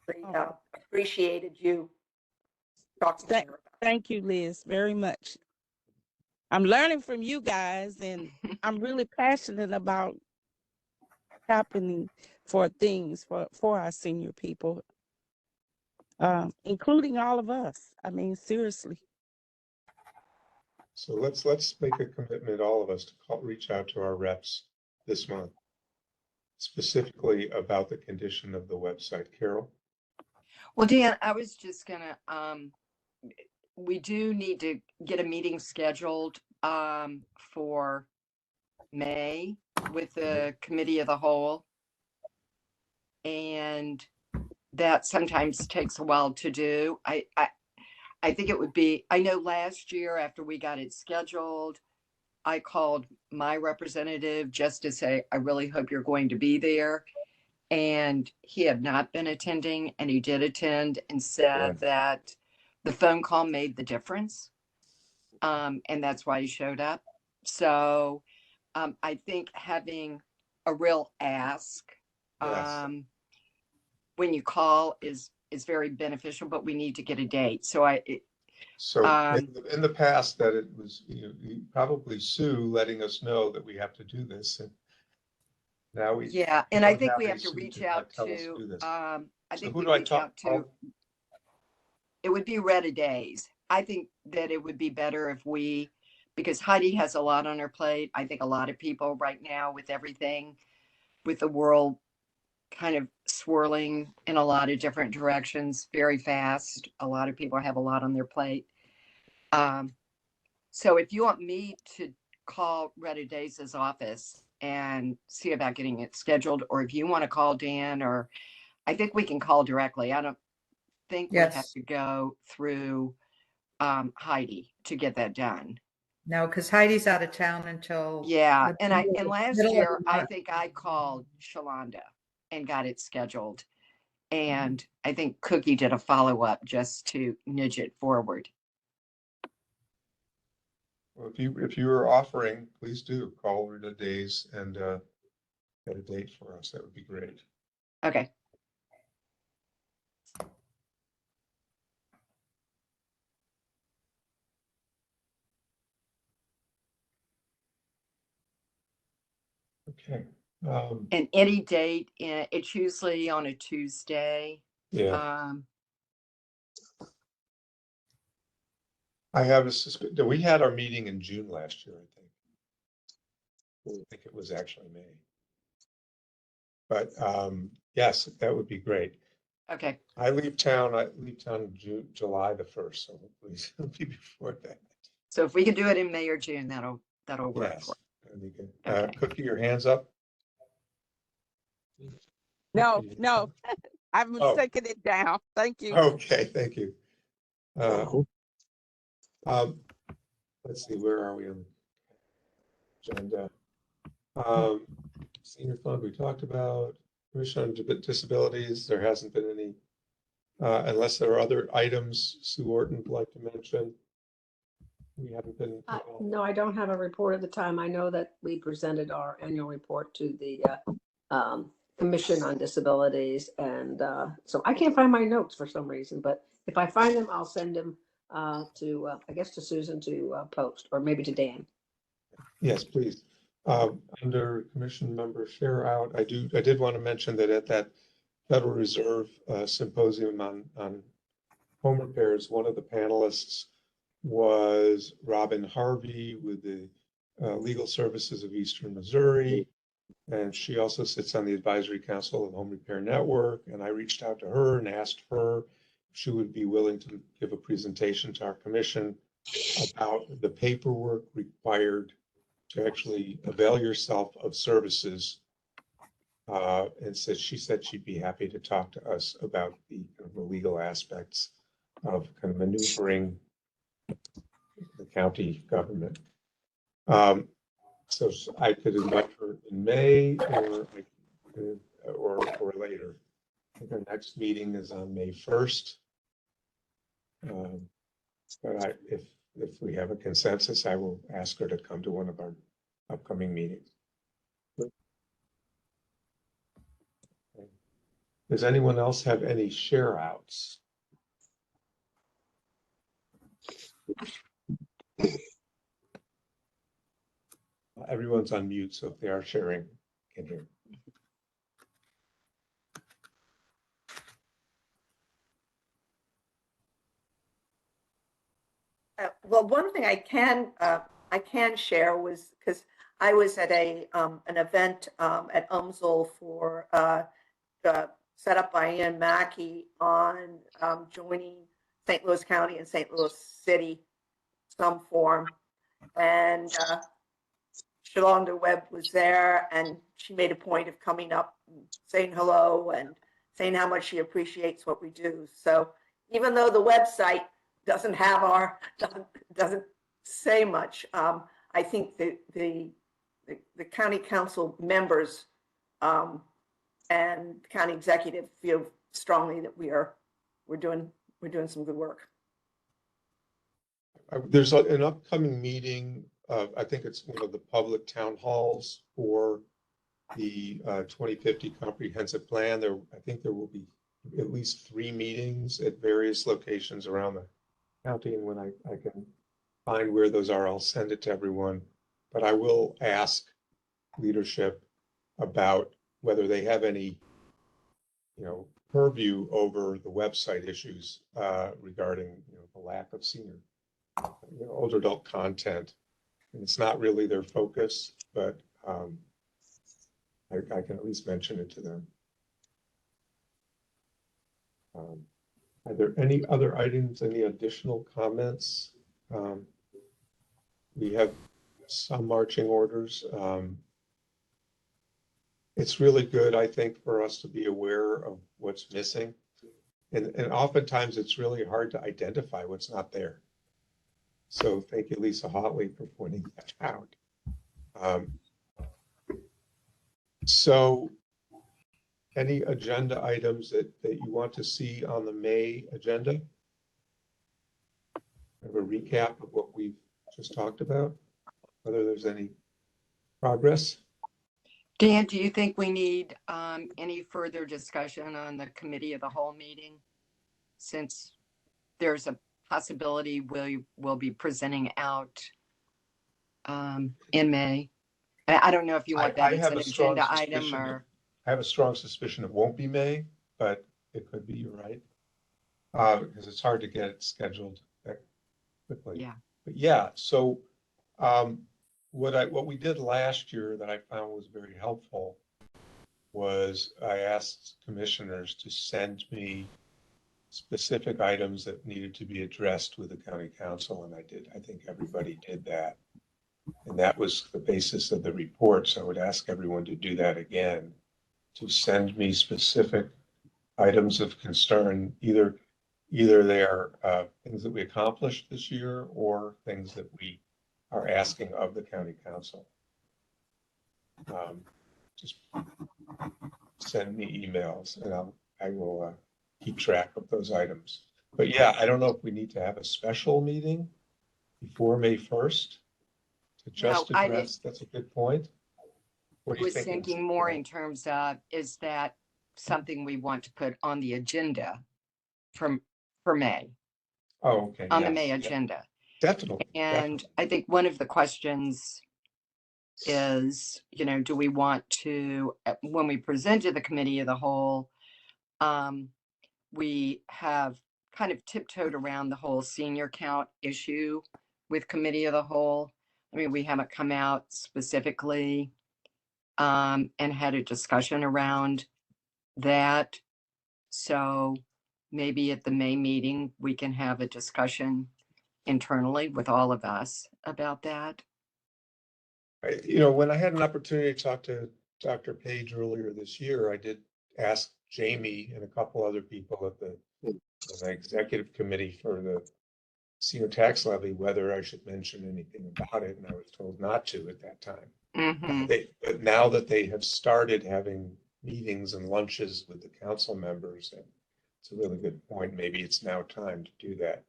They appreciated you talking to her about it. Thank you, Liz, very much. I'm learning from you guys, and I'm really passionate about happening for things for our senior people, including all of us. I mean, seriously. So let's make a commitment, all of us, to reach out to our reps this month, specifically about the condition of the website. Carol? Well, Dan, I was just gonna, we do need to get a meeting scheduled for May with the committee of the whole. And that sometimes takes a while to do. I think it would be, I know last year after we got it scheduled, I called my representative just to say, I really hope you're going to be there. And he had not been attending, and he did attend and said that the phone call made the difference. And that's why he showed up. So I think having a real ask when you call is very beneficial, but we need to get a date. So in the past, that it was probably Sue letting us know that we have to do this, and now we and I think we have to reach out to I think we reach out to, it would be Retta Days. I think that it would be better if we, because Heidi has a lot on her plate. I think a lot of people right now, with everything, with the world kind of swirling in a lot of different directions very fast, a lot of people have a lot on their plate. So if you want me to call Retta Days' office and see about getting it scheduled, or if you want to call Dan, or I think we can call directly. I don't think we have to go through Heidi to get that done. No, because Heidi's out of town until. And last year I think I called Shalonda and got it scheduled, and I think Cookie did a follow-up just to nudge it forward. Well, if you are offering, please do call Retta Days and get a date for us. That would be great. Okay. Okay. And any date, it's usually on a Tuesday. I have a suspicion. We had our meeting in June last year, I think it was actually May. But yes, that would be great. Okay, I leave town July the 1st, so please be before that. so if we can do it in May or June, that'll work Yes. for. that'd be good. Okay. Cookie, your hands up? No, Cookie. no, I'm Oh. taking it down. Thank you. Okay, thank you. Oh, Let's see, where are we on the agenda? Senior fund, we talked about. Commission on Disabilities, there hasn't been any, unless there are other items Sue Orton would like to mention. We haven't been. No, I don't have a report at the time. I know that we presented our annual report to the Commission on Disabilities. And so I can't find my notes for some reason, but if I find them, I'll send them to, I guess, to Susan to post, or maybe to Dan. Yes, please. Under commission member share out, I did want to mention that at that Federal Reserve symposium on home repairs, one of the panelists was Robin Harvey with the Legal Services of Eastern Missouri. And she also sits on the Advisory Council of Home Repair Network. And I reached out to her and asked her if she would be willing to give a presentation to our commission about the paperwork required to actually avail yourself of services. And she said she'd be happy to talk to us about the legal aspects of kind of maneuvering the county government. So I could invite her in May or later. I think our next meeting is on May 1st. But if we have a consensus, I will ask her to come to one of our upcoming meetings. Does anyone else have any share outs? Everyone's on mute, so if they are sharing, can hear. Well, one thing I can share was because I was at an event at UMSL for set up by Ian Mackey on joining St. Louis County and St. Louis City some form, and Shalonda Webb was there, and she made a point of coming up and saying hello and saying how much she appreciates what we do. So even though the website doesn't say much, I think the county council members and county executive feel strongly that we're doing some good work. There's an upcoming meeting. I think it's one of the public town halls for the 2050 comprehensive plan. I think there will be at least 3 meetings at various locations around the county. And when I can find where those are, I'll send it to everyone. But I will ask leadership about whether they have any, purview over the website issues regarding, the lack of senior, older adult content. And it's not really their focus, but I can at least mention it to them. Are there any other items, any additional comments? We have some marching orders. It's really good, I think, for us to be aware of what's missing. And oftentimes it's really hard to identify what's not there. So thank you, Lisa Hotley, for pointing that out. So any agenda items that you want to see on the May agenda? Have a recap of what we've just talked about, whether there's any progress. Dan, do you think we need any further discussion on the committee of the whole meeting? Since there's a possibility we'll be presenting out in May. I don't know if you want that as an agenda item or. I have a strong suspicion it won't be May, but it could be, you're right. Because it's hard to get it scheduled that quickly. Yeah. But yeah, so what we did last year that I found was very helpful was I asked commissioners to send me specific items that needed to be addressed with the county council, and I did. I think everybody did that. And that was the basis of the report. So I would ask everyone to do that again, to send me specific items of concern, either they are things that we accomplished this year or things that we are asking of the county council. Just send me emails and I will keep track of those items. But yeah, I don't know if we need to have a special meeting before May 1st to just No, I address. That's a good point. What I are you was thinking? thinking more in terms of, is that something we want to put on the agenda for May, Oh, okay. on the yes, May yeah, agenda? definitely. And definitely. I think one of the questions is, do we want to, when we present to the committee of the whole, we have kind of tiptoed around the whole senior count issue with committee of the whole. I mean, we haven't come out specifically and had a discussion around that. So maybe at the May meeting, we can have a discussion internally with all of us about that. When I had an opportunity to talk to Dr. Page earlier this year, I did ask Jamie and a couple other people at the executive committee for the senior tax levy whether I should mention anything about it, and I was told not to at that time. But now that they have started having meetings and lunches with the council members, and it's a really good point. Maybe it's now time to do that.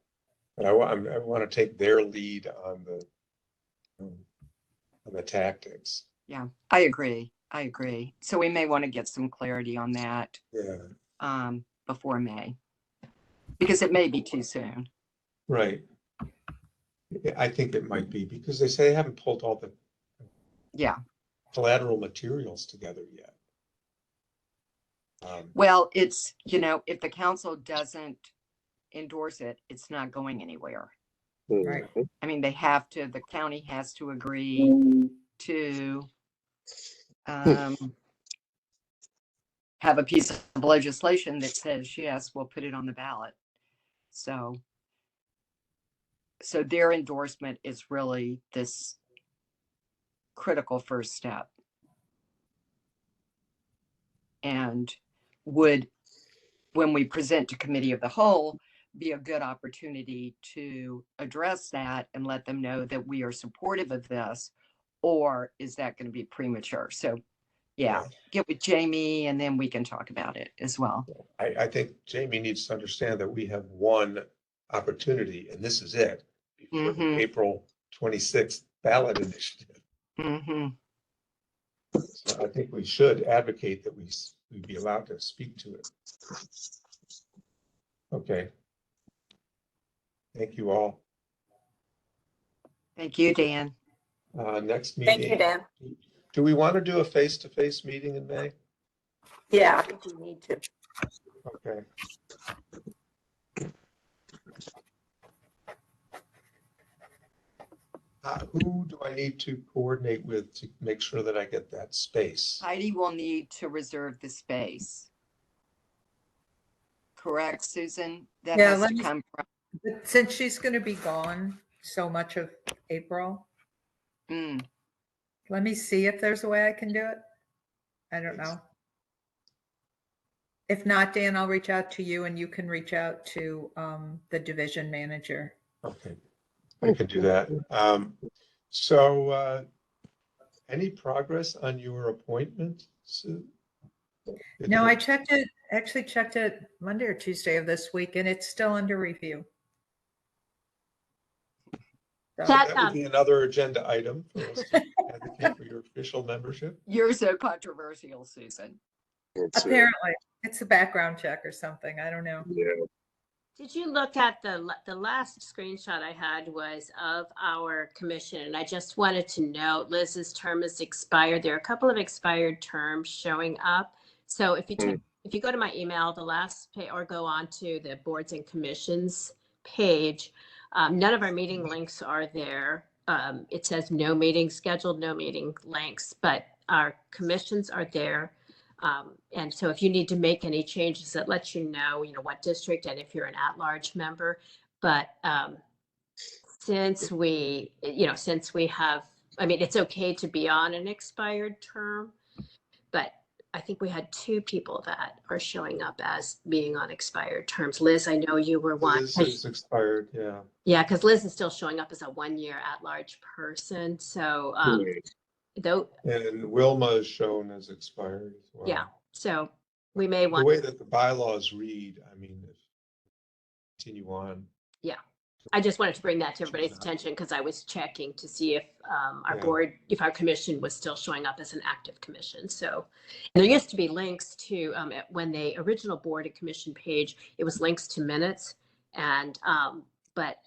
But I want to take their lead on the tactics. Yeah, I agree. So we may want to get some clarity on that before May, because it may be too soon. Right. I think it might be because they say they haven't pulled all the collateral materials together yet. Well, it's, if the council doesn't endorse it, it's not going anywhere. Right. I mean, the county has to agree to have a piece of legislation that says, yes, we'll put it on the ballot. So their endorsement is really this critical first step. And would, when we present to committee of the whole, be a good opportunity to address that and let them know that we are supportive of this, or is that going to be premature? So get with Jamie and then we can talk about it as well. I think Jamie needs to understand that we have one opportunity, and this is it, before the April 26th ballot initiative. So I think we should advocate that we be allowed to speak to it. Okay. Thank you all. Thank you, Dan. Next meeting. Thank you, Dan. Do we want to do a face-to-face meeting in May? Yeah, I think we need to. Okay. Who do I need to coordinate with to make sure that I get that space? Heidi will need to reserve the space. Correct, Susan? That has to come from. But since she's going to be gone so much of April, let me see if there's a way I can do it. I don't know. If not, Dan, I'll reach out to you and you can reach out to the division manager. Okay, I can do that. So any progress on your appointment, Sue? No, I actually checked it Monday or Tuesday of this week, and it's still under review. So That would be another agenda item for us to advocate for your official membership. You're so controversial, Susan. apparently, it's a background check or something. I don't know. Yeah. Did you look at the last screenshot I had was of our commission, and I just wanted to note Liz's term is expired. There are a couple of expired terms showing up. So if you go to my email, the last page, or go on to the boards and commissions page, none of our meeting links are there. It says no meeting scheduled, no meeting links, but our commissions are there. And so if you need to make any changes, it lets you know, what district and if you're an at-large member. But since we have, it's okay to be on an expired term, but I think we had 2 people that are showing up as being on expired terms. Liz, I know you were one. Liz is expired, yeah. Yeah, because Liz is still showing up as a 1-year at-large person. So, though, And Wilma is shown as expired as well. yeah, so we may The want. way that the bylaws read, if continue on. Yeah, I just wanted to bring that to everybody's attention because I was checking to see if our Yeah. board, if our commission was still showing up as an active commission. So, and there used to be links to, when the original board and commission page, it was links to minutes. And, but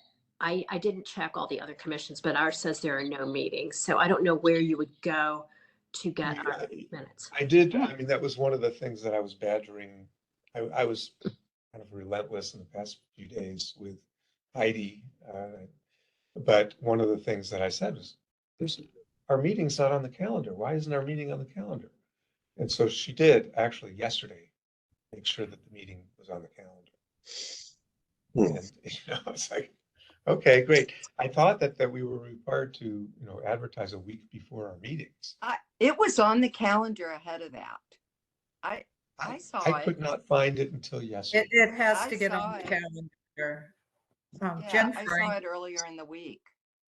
I didn't check all the other commissions, but ours says there are no meetings. So I don't know where you would go to get our minutes. I did, that was one of the things that I was badgering. I was kind of relentless in the past few days with Heidi. But one of the things that I said was, our meeting's not on the calendar. Why isn't our meeting on the calendar? And so she did actually yesterday make sure that the meeting was on the calendar. And it's like, okay, great. I thought that we were required to, advertise a week before our meetings. It was on the calendar ahead of that. I saw I it. could not find it until yesterday. It has I to get saw on the it. calendar. Yeah, Jen I saw Frank, it earlier in the week,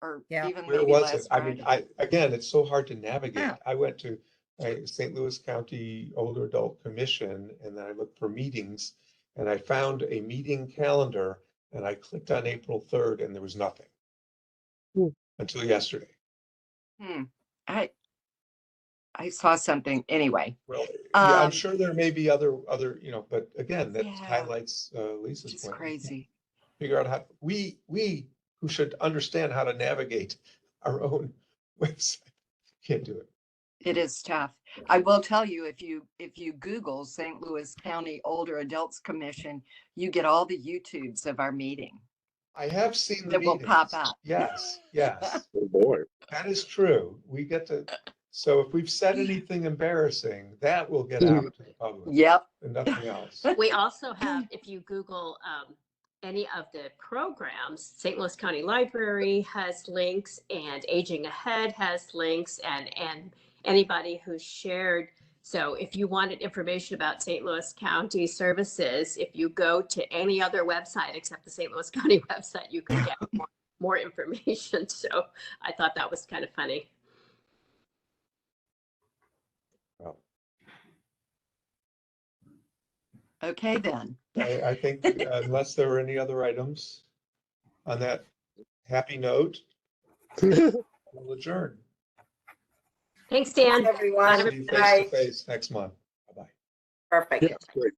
or Yeah. even Where maybe was last it? Friday. Again, it's so hard to navigate. Yeah. I went to St. Louis County Older Adult Commission, and then I looked for meetings, and I found a meeting calendar, and I clicked on April 3rd, and there was nothing until yesterday. I saw something anyway. Well, yeah, I'm Um, sure there may be other, but again, that Yeah. highlights Lisa's It's point. crazy. Figure out how, we who should understand how to navigate our own website, can't do it. It is tough. I will tell you, if you Google St. Louis County Older Adults Commission, you get all the YouTubes of our meeting. I have seen the That will meetings. pop up. Yes, yes, Oh, boy. that is true. We get to, so if we've said anything embarrassing, that will get out to the public Yep. and nothing else. We also have, if you Google any of the programs, St. Louis County Library has links, and Aging Ahead has links, and anybody who's shared. So if you wanted information about St. Louis County services, if you go to any other website except the St. Louis County website, you can get more information. So I thought that was kind of funny. Well, Okay, then. I think unless there were any other items on that happy note, we'll adjourn. Thanks, Dan. Everyone. See you face Bye. to face next month. Bye-bye. Perfect. Yeah, great.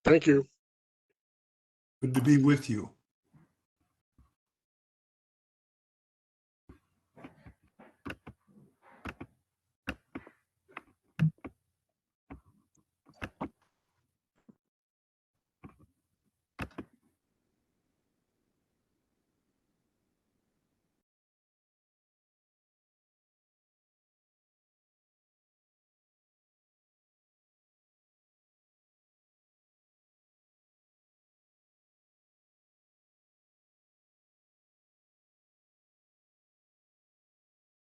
Thank you. Good to be with you.